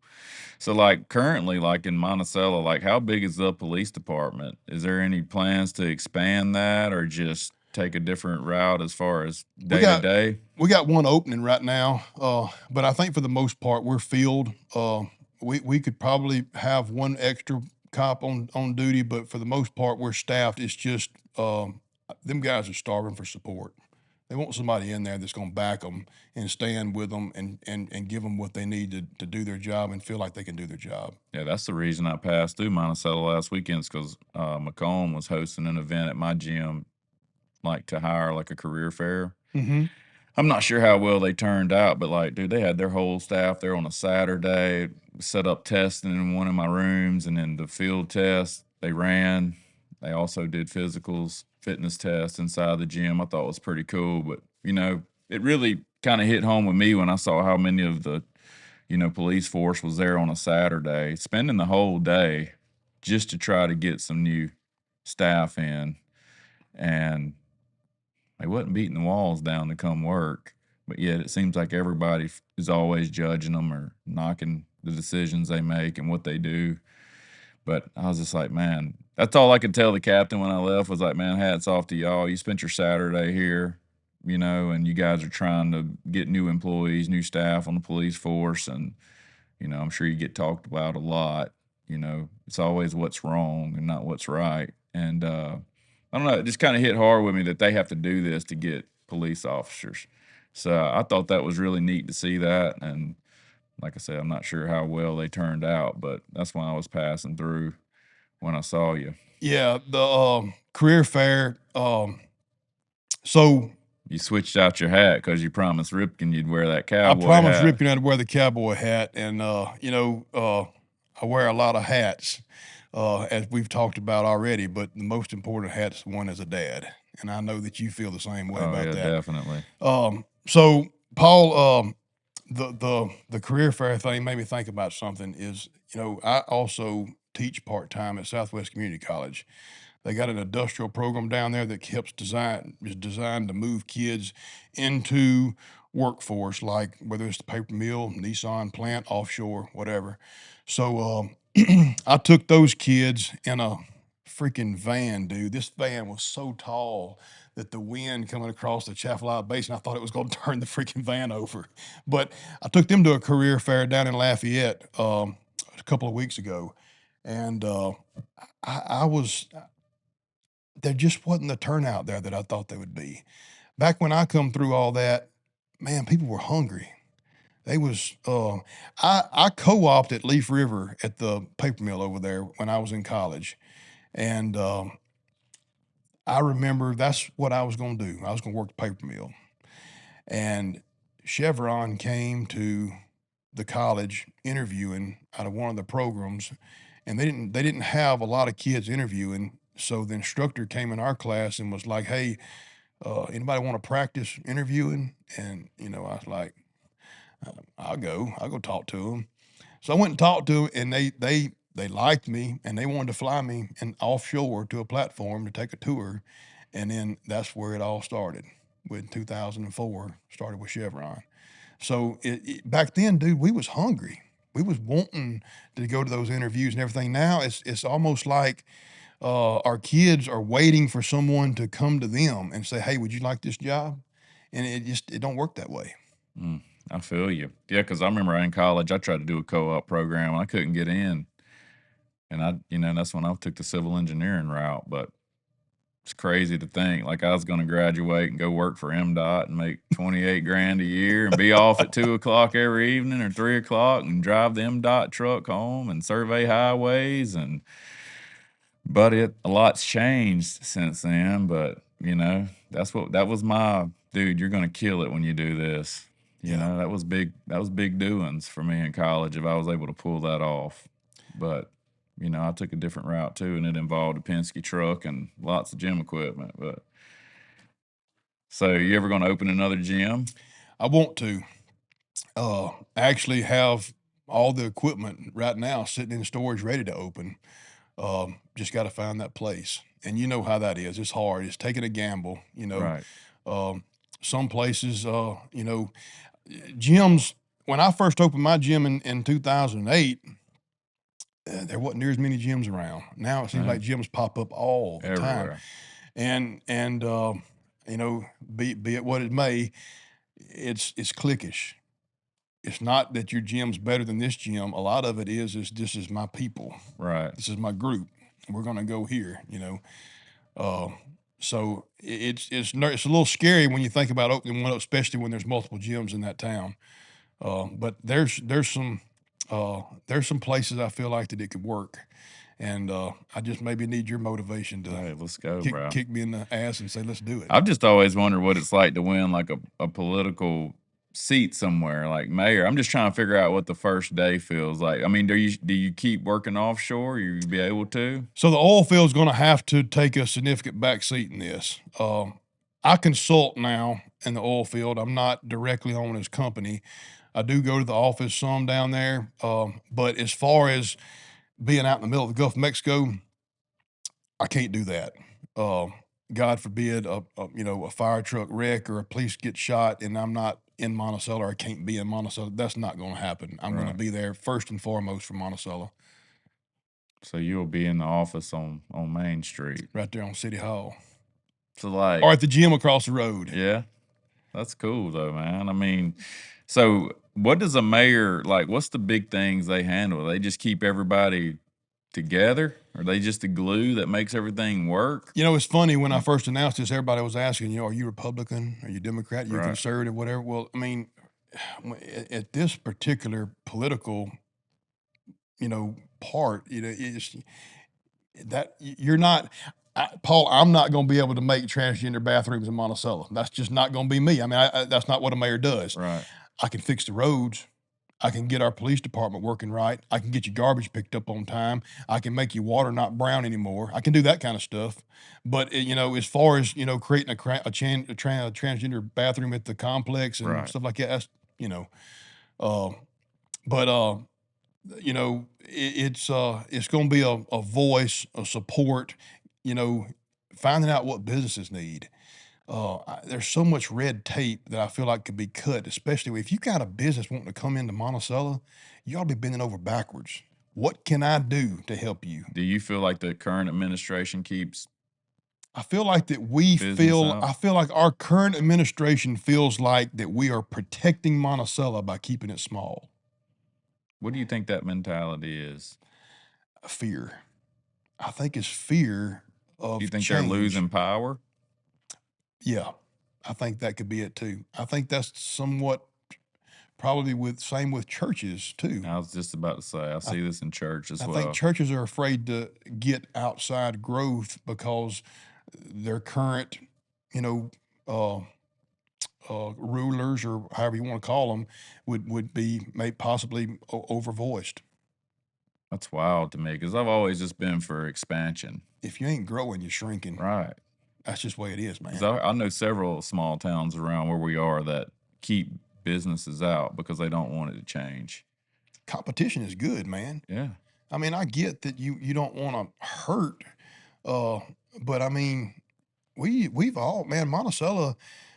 So, like, currently, like in Monticello, like, how big is the police department? Is there any plans to expand that or just take a different route as far as day to day? We got one opening right now, but I think for the most part we're filled. We could probably have one extra cop on duty, but for the most part we're staffed. It's just them guys are starving for support. They want somebody in there that's going to back them and stand with them and give them what they need to do their job and feel like they can do their job. Yeah, that's the reason I passed through Monticello last weekend, because Macomb was hosting an event at my gym, like to hire like a career fair. Mm-hmm. I'm not sure how well they turned out, but like, dude, they had their whole staff there on a Saturday, set up testing in one of my rooms, and then the field test they ran. They also did physicals, fitness tests inside the gym. I thought it was pretty cool, but it really kind of hit home with me when I saw how many of the, police force was there on a Saturday, spending the whole day just to try to get some new staff in, and they wasn't beating the walls down to come work, but yet it seems like everybody is always judging them or knocking the decisions they make and what they do. But I was just like, man, that's all I could tell the captain when I left was like, man, hats off to y'all. You spent your Saturday here, and you guys are trying to get new employees, new staff on the police force. And, I'm sure you get talked about a lot. It's always what's wrong and not what's right. And I don't know, it just kind of hit hard with me that they have to do this to get police officers. So I thought that was really neat to see that. And like I said, I'm not sure how well they turned out, but that's when I was passing through when I saw you. Yeah, the career fair. So you switched out your hat because you promised Ripken you'd wear that cowboy hat. I promised Ripken I'd wear the cowboy hat, and I wear a lot of hats, as we've talked about already. But the most important hat's one as a dad, and I know that you feel the same way about that. Definitely. So Paul, the career fair thing made me think about something. Is I also teach part-time at Southwest Community College. They got an industrial program down there that is designed to move kids into workforce, like whether it's the paper mill, Nissan plant, offshore, whatever. So I took those kids in a freaking van, dude. This van was so tall that the wind coming across the Chaffalot Basin, I thought it was going to turn the freaking van over. But I took them to a career fair down in Lafayette a couple of weeks ago, and there just wasn't the turnout there that I thought there would be. Back when I come through all that, man, people were hungry. They was I co-opted at Leaf River at the paper mill over there when I was in college, and I remember that's what I was going to do. I was going to work the paper mill, and Chevron came to the college interviewing out of one of the programs, and they didn't have a lot of kids interviewing. So the instructor came in our class and was like, "Hey, anybody want to practice interviewing?" And I was like, "I'll go talk to them." So I went and talked to them, and they liked me, and they wanted to fly me offshore to a platform to take a tour, and then that's where it all started. With 2004, started with Chevron. So back then, dude, we was hungry. We was wanting to go to those interviews and everything. Now it's almost like Our kids are waiting for someone to come to them and say, "Hey, would you like this job?" And it don't work that way. I feel you. Yeah, because I remember in college, I tried to do a co-op program and I couldn't get in. And that's when I took the civil engineering route. But it's crazy to think like I was going to graduate and go work for MDOT and make 28 grand a year and be off at 2 o'clock every evening or 3 o'clock and drive the MDOT truck home and survey highways. But a lot's changed since then. But that was my dude. You're going to kill it when you do this. Yeah. That was big. That was big doings for me in college if I was able to pull that off. But I took a different route too, and it involved a Penske truck and lots of gym equipment. But so, you ever going to open another gym? I want to actually have all the equipment right now sitting in storage ready to open. Just got to find that place. And you know how that is. It's hard. It's taking a gamble, Right. Some places, gyms, when I first opened my gym in 2008, there wasn't near as many gyms around. Now it seems Right. like gyms pop up all the time. Everywhere. And be it what it may, it's cliquish. It's not that your gym's better than this gym. A lot of it is this is my people. Right. This is my group. We're gonna go here. So it's a little scary when you think about opening one up, especially when there's multiple gyms in that town. But there's some places I feel like that it could work, and I just maybe need your motivation to Hey, let's go, bro. kick me in the ass and say let's do it. I've just always wondered what it's like to win like a political seat somewhere like mayor. I'm just trying to figure out what the first day feels like. I mean, do you keep working offshore? You be able to? So the oil field's going to have to take a significant back seat in this. I consult now in the oil field. I'm not directly on his company. I do go to the office some down there, but as far as being out in the middle of the Gulf of Mexico, I can't do that. Uh, God forbid a fire truck wreck or a police get shot and I'm not in Monticello or I can't be in Monticello. That's not going to happen. I'm going to Right. be there first and foremost for Monticello, So you'll be in the office on Main Street. right there on City Hall So like, or at the gym across the road. yeah, that's cool though, man. I mean, so what does a mayor like? What's the big things they handle? They just keep everybody together? Are they just the glue that makes everything work? It's funny when I first announced this, everybody was asking, are you Republican? Are you Democrat? Are you Right. conservative? Whatever. Well, I mean, at this particular political, part, it's that you're not, Paul. I'm not going to be able to make transgender bathrooms in Monticello. That's just not going to be me. I mean, that's not what a mayor does. Right. I can fix the roads. I can get our police department working right. I can get your garbage picked up on time. I can make your water not brown anymore. I can do that kind of stuff. But as far as creating a transgender bathroom at the complex and Right. stuff like that, that's uh, but it's going to be a voice, a support. Finding out what businesses need. There's so much red tape that I feel like could be cut, especially if you got a business wanting to come into Monticello, you ought to be bending over backwards. What can I do to help you? Do you feel like the current administration keeps I feel like that I feel like our current administration feels like that we are protecting Monticello by keeping it small. what do you think that mentality is? Fear. I think it's fear of Do you think change. they're losing power? Yeah, I think that could be it too. I think that's somewhat probably same with churches too. I was just about to say, I see this in church as I well. think churches are afraid to get outside growth because their current, rulers or however you want to call them would be possibly overvoiced. That's wild to me because I've always just been for expansion. If you ain't growing, you're shrinking. Right. That's just the way it is, man. 'Cause I know several small towns around where we are that keep businesses out because they don't want it to change. Competition is good, man. Yeah. I mean, I get that you don't want to hurt, but I mean, we've all, man, Monticello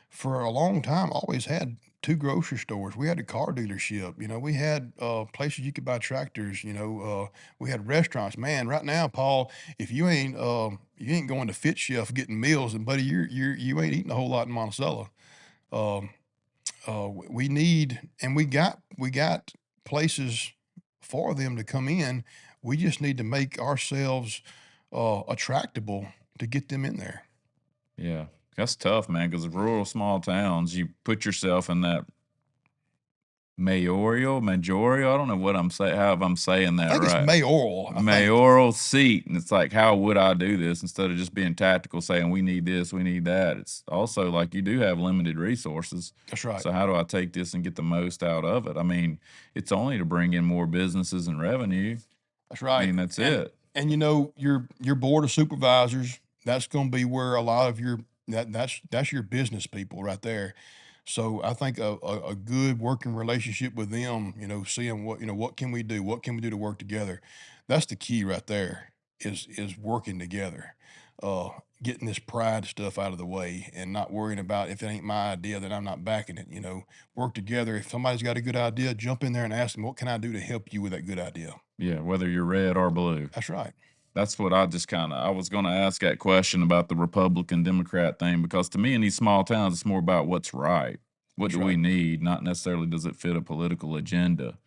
for a long time, always had 2 grocery stores. We had a car dealership, we had, places you could buy tractors, we had restaurants. Man, right now, Paul, if you ain't going to Fit Chef getting meals, and buddy, you ain't eating a whole lot in Monticello. Um, we need and we got places for them to come in. We just need to make ourselves, attractable to get them in there. Yeah, that's tough, man. Because rural small towns, you put yourself in that majorial. I don't know what I'm saying. How if I'm saying I that think it's right? mayoral, I think. Mayoral seat, and it's like, how would I do this instead of just being tactical, saying we need this, we need that. It's also like you do have limited resources. That's right. So how do I take this and get the most out of it? I mean, it's only to bring in more businesses and revenue. That's I right. mean, that's And it. your board of supervisors, that's gonna be where a lot of your that's your business people right there. So I think a good working relationship with them, seeing what can we do? What can we do to work together? That's the key right there is working together. Uh Getting this pride stuff out of the way and not worrying about if it ain't my idea, then I'm not backing it. Work together. If somebody's got a good idea, jump in there and ask them, what can I do to help you with that good idea? Yeah, whether you're red or blue. That's right. That's what I was going to ask that question about the Republican Democrat thing, because to me in these small towns it's more about what's right. What That's do we right. need, not necessarily does it fit a political agenda.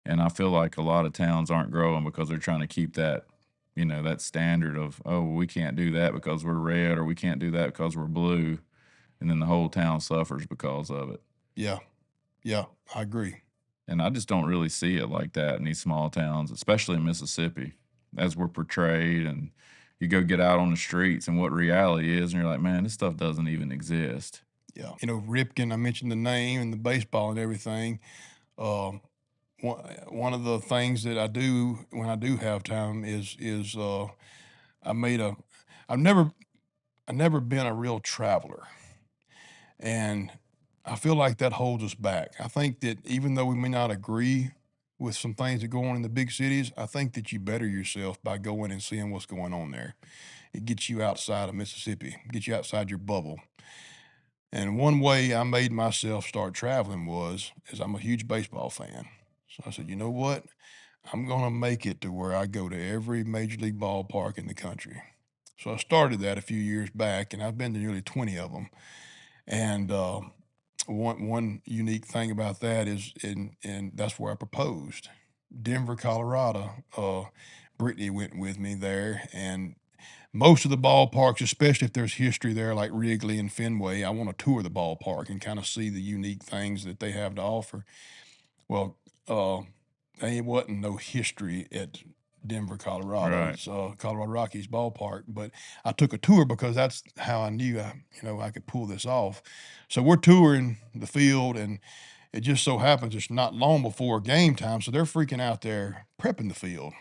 And I feel like a lot of towns aren't growing because they're trying to keep that, that standard of, oh, well, we can't do that because we're red, or we can't do that because we're blue, and then the whole town suffers because of it. Yeah. Yeah. I agree. And I just don't really see it like that in these small towns, especially in Mississippi, as we're portrayed. And you go get out on the streets and what reality is, and you're like, man, this stuff doesn't even exist. Yeah. Ripken, I mentioned the name and the baseball and everything. Um, one of the things that I do when I do have time is I made a I've never been a real traveler, and I feel like that holds us back. I think that even though we may not agree with some things that go on in the big cities, I think that you better yourself by going and seeing what's going on there. It gets you outside of Mississippi, gets you outside your bubble. And one way I made myself start traveling is I'm a huge baseball fan. So I said, you know what? I'm going to make it to where I go to every major league ballpark in the country. So I started that a few years back, and I've been to nearly 20 of them. And one unique thing about that is, and that's where I proposed, Denver, Colorado. Brittany went with me there, and most of the ballparks, especially if there's history there, like Wrigley and Fenway, I want to tour the ballpark and kind of see the unique things that they have to offer. Well, uh, there wasn't no history at Denver, Colorado. Right. It's Colorado Rockies ballpark, but I took a tour because that's how I knew I could pull this off. So we're touring the field, and it just so happens it's not long before game time, so they're freaking out there prepping the field.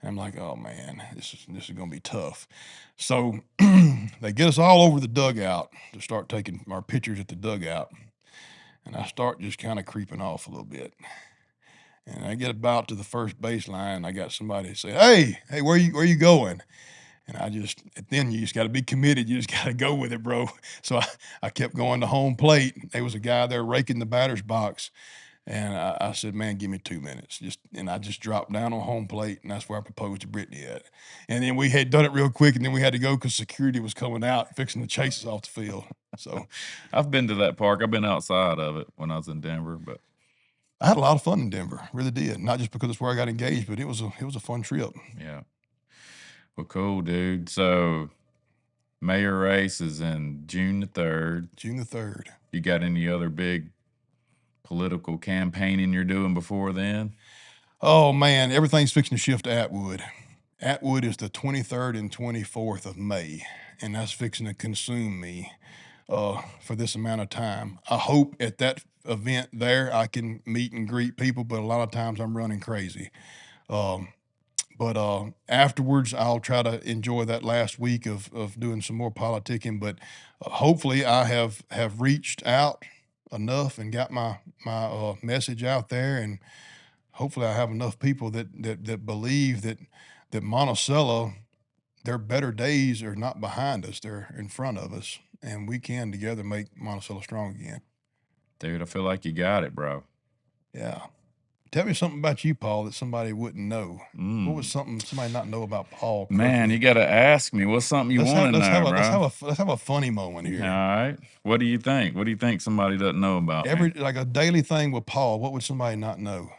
And I'm like, oh man, this is gonna be tough. So they get us all over the dugout to start taking our pictures at the dugout, and I start just kind of creeping off a little bit. And I get about to the first baseline, and I got somebody say, "Hey, where you going?" And then you just got to be committed. You just got to go with it, bro. So I kept going to home plate. There was a guy there raking the batter's box, and I said, "Man, give me 2 minutes." And I just dropped down on home plate, and that's where I proposed to Brittany at. And then we had done it real quick, and then we had to go because security was coming out, fixing to chase us off the field. So I've been to that park. I've been outside of it when I was in Denver, but I had a lot of fun in Denver, really did. Not just because it's where I got engaged, but it was a fun trip. yeah. Well, cool, dude. So mayor race is in June the 3rd. June the 3rd. You got any other big political campaigning you're doing before then? Oh man, everything's fixing to shift to Atwood. Atwood is the 23rd and 24th of May, and that's fixing to consume me for this amount of time. I hope at that event there I can meet and greet people, but a lot of times I'm running crazy. Um, but afterwards, I'll try to enjoy that last week of doing some more politicking. But hopefully, I have reached out enough and got my message out there, and hopefully, I have enough people that believe that Monticello, their better days are not behind us; they're in front of us. and we can together make Monticello strong again. Dude, I feel like you got it, bro. Yeah. Tell me something about you, Paul, that somebody wouldn't know. What was something somebody not know about Paul? Man, you got to ask me. What's something you want to know, bro? Let's have a funny moment here. All right. What do you think? What do you think somebody doesn't know about me? Like a daily thing with Paul. What would somebody not know?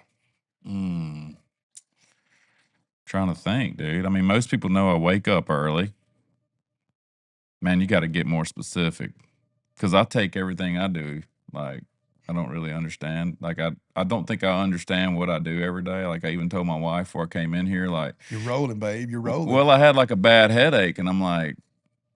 Trying to think, dude. I mean, most people know I wake up early. Man, you got to get more specific because I take everything I do like I don't really understand. Like I don't think I understand what I do every day. Like I even told my wife before I came in here, like you're rolling, babe. You're rolling. Well, I had like a bad headache, and I'm like,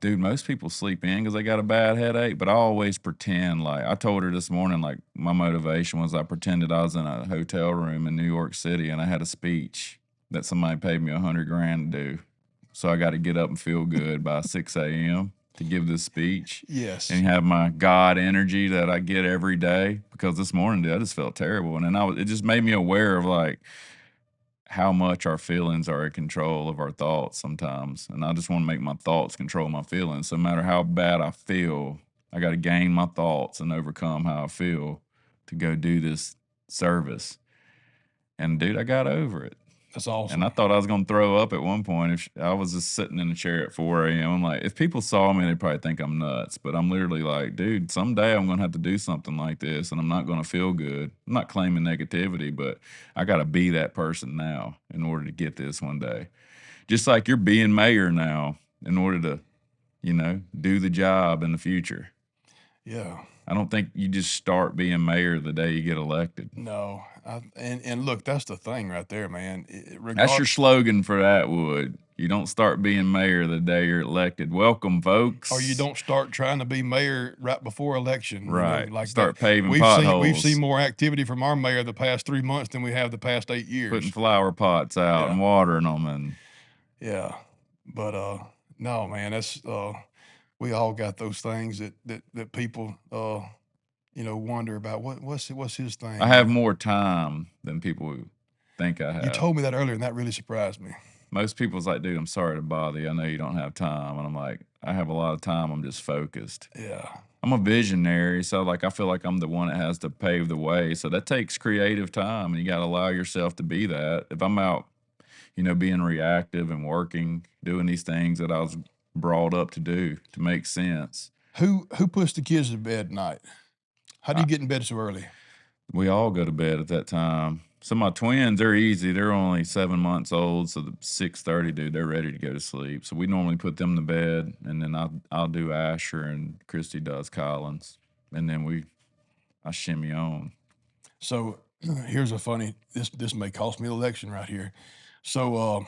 dude, most people sleep in because they got a bad headache, but I always pretend like I told her this morning, like my motivation was I pretended I was in a hotel room in New York City and I had a speech that somebody paid me $100,000 to do. So I got to get up and feel good by 6 a.m. to give this speech. Yes. And have my God energy that I get every day, because this morning, dude, I just felt terrible. And then it just made me aware of like how much our feelings are in control of our thoughts sometimes. And I just want to make my thoughts control my feelings. So no matter how bad I feel, I got to gain my thoughts and overcome how I feel to go do this service. And dude, I got over it. That's awesome. And I thought I was going to throw up at one point. If I was just sitting in a chair at 4 a.m. I'm like, if people saw me, they'd probably think I'm nuts. But I'm literally like, dude, someday I'm going to have to do something like this, and I'm not going to feel good. I'm not claiming negativity, but I got to be that person now in order to get this one day. Just like you're being mayor now in order to, do the job in the future. Yeah. I don't think you just start being mayor the day you get elected. No. And look, that's the thing right there, man. That's your slogan for Atwood. You don't start being mayor the day you're elected. Welcome, folks. Or you don't start trying to be mayor right before election. Right. Like start paving potholes. We've seen more activity from our mayor the past 3 months than we have the past 8 years. Putting flower pots out and watering them. And yeah. But no, man, that's we all got those things that people wonder about. What's his thing? I have more time than people think I have. You told me that earlier, and that really surprised me. Most people's like, dude, I'm sorry to bother you. I know you don't have time. And I'm like, I have a lot of time. I'm just focused. Yeah. I'm a visionary. So like, I feel like I'm the one that has to pave the way. So that takes creative time, and you got to allow yourself to be that. If I'm out, being reactive and working, doing these things that I was brought up to do to make sense. Who puts the kids to bed at night? How do you get in bed so early? We all go to bed at that time. So my twins, they're easy. They're only 7 months old. So the 6:30, dude, they're ready to go to sleep. So we normally put them to bed, and then I'll do Asher, and Christy does Collins, and then I shimmy on. So here's a funny. This may cost me the election right here. So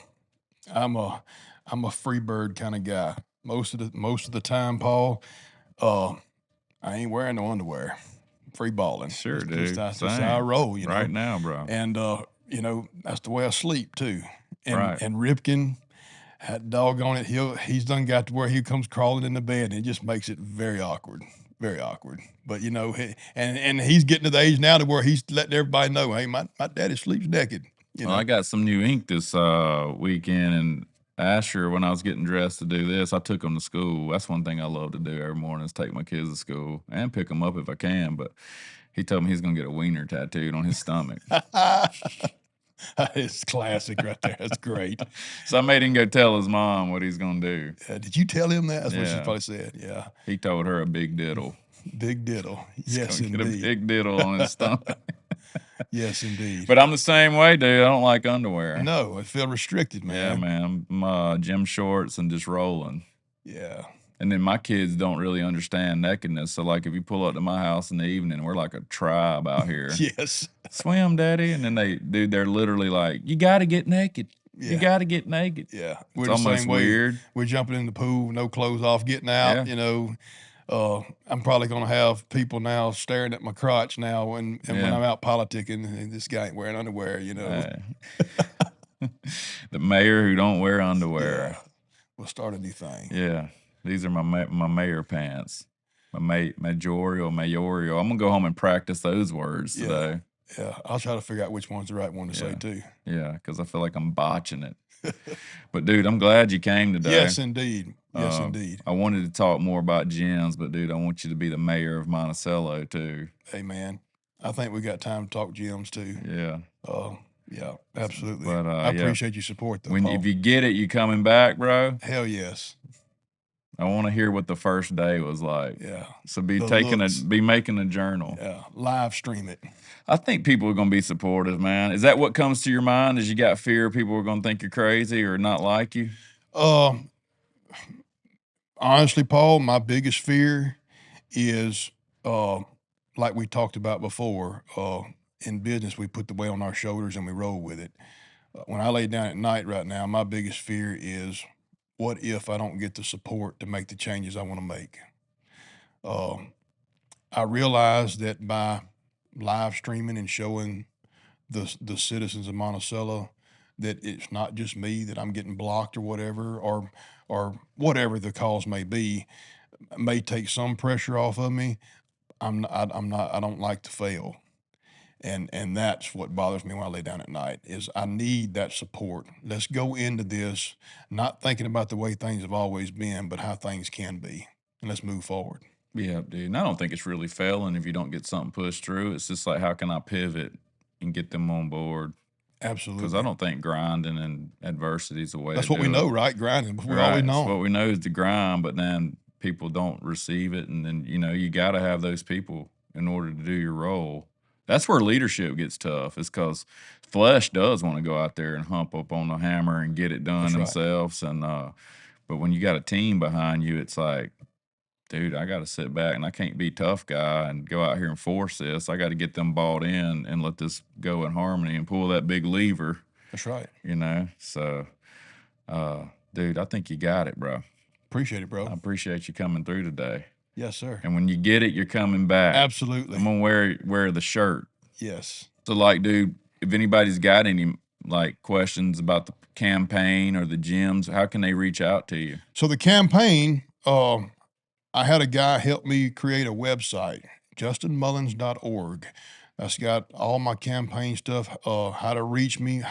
I'm a free bird kind of guy. Most of the time, Paul, I ain't wearing no underwear. Free balling. Sure, dude. That's how I roll, Right now, bro. And that's the way I sleep too. And right. And Ripken, that doggone it, he's done got to where he comes crawling in the bed, and it just makes it very awkward. Very awkward. But and he's getting to the age now to where he's letting everybody know, hey, my daddy sleeps naked. Well, I got some new ink this weekend, and Asher, when I was getting dressed to do this, I took him to school. That's one thing I love to do every morning is take my kids to school and pick them up if I can. But he told me he's going to get a wiener tattooed on his stomach. It's classic right there. That's great. So I made him go tell his mom what he's going to do. Did you tell him that? That's what she probably said. Yeah. He told her a big diddle. Big diddle. Yes, indeed. Get a big diddle on his stomach. Yes, indeed. But I'm the same way, dude. I don't like underwear. No, I feel restricted, man. Yeah, man. I'm gym shorts and just rolling. Yeah. And then my kids don't really understand nakedness. So, like, if you pull up to my house in the evening, we're like a tribe out here. Yes. Swim, daddy. And then they're literally like, you got to get naked. Yeah. You got to get naked. Yeah. It's almost weird. We're jumping in the pool, no clothes off, getting out, I'm probably going to have people now staring at my crotch now when I'm out politicking, and this guy ain't wearing underwear, The mayor who don't wear underwear. Yeah. We'll start a new thing. Yeah. These are my mayor pants. My mayoral. I'm going to go home and practice those words today. Yeah. I'll try to figure out which one's the right one to say, too. Yeah, because I feel like I'm botching it. But dude, I'm glad you came today. Yes, indeed. Yes, indeed. I wanted to talk more about gyms, but dude, I want you to be the mayor of Monticello too. Hey, man, I think we got time to talk gyms too. Yeah. Yeah, absolutely. But I appreciate your support, though, Paul. If you get it, you coming back, bro? Hell yes. I want to hear what the first day was like. Yeah. So be making a journal. Yeah. Live stream it. I think people are going to be supportive, man. Is that what comes to your mind? Is you got fear people are going to think you're crazy or not like you? Honestly, Paul, my biggest fear is, like we talked about before, in business, we put the weight on our shoulders and we roll with it. When I lay down at night right now, my biggest fear is, what if I don't get the support to make the changes I want to make? I realize that by live streaming and showing the citizens of Monticello that it's not just me, that I'm getting blocked or whatever whatever the cause may be, may take some pressure off of me. I don't like to fail. And that's what bothers me when I lay down at night is I need that support. Let's go into this not thinking about the way things have always been, but how things can be. And let's move forward. Yeah, dude. And I don't think it's really failing if you don't get something pushed through. It's just like, how can I pivot and get them on board? Absolutely. Because I don't think grinding and adversity is the way. That's what we know, right? Grinding. We've always known. What we know is the grind, but then people don't receive it, and then you got to have those people in order to do your role. That's where leadership gets tough. Is because flesh does want to go out there and hump up on the hammer and get it done themselves, and but when you got a team behind you, it's like, dude, I got to sit back and I can't be tough guy and go out here and force this. I got to get them bought in and let this go in harmony and pull that big lever. That's right. So, dude, I think you got it, bro. Appreciate it, bro. I appreciate you coming through today. Yes, sir. And when you get it, you're coming back. Absolutely. I'm gonna wear the shirt. Yes. So, like, dude, if anybody's got any questions about the campaign or the gyms, how can they reach out to you? So the campaign, I had a guy help me create a website, justinmullins.org. That's got all my campaign stuff, how to reach me,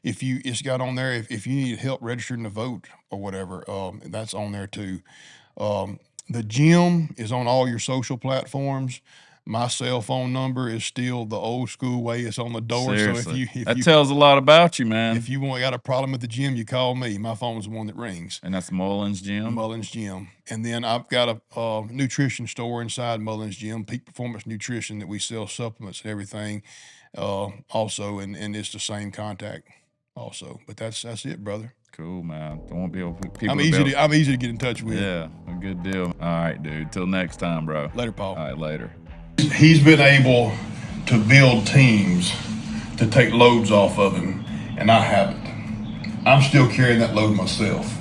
it's got on there, if you need help registering to vote or whatever, that's on there too. The gym is on all your social platforms. My cell phone number is still the old school way. It's on the door. Seriously. So that tells a lot about you, man. If you got a problem at the gym, you call me. My phone's the one that rings. And that's Mullins Gym? Mullins Gym. And then I've got a nutrition store inside Mullins Gym, Peak Performance Nutrition, that we sell supplements and everything also. And it's the same contact also. But that's it, brother. Cool, man. Don't want to be able people. I'm easy to get in touch with. Yeah, a good deal. All right, dude. Till next time, bro. Later, Paul. All right, later. He's been able to build teams to take loads off of him, and I haven't. I'm still carrying that load myself.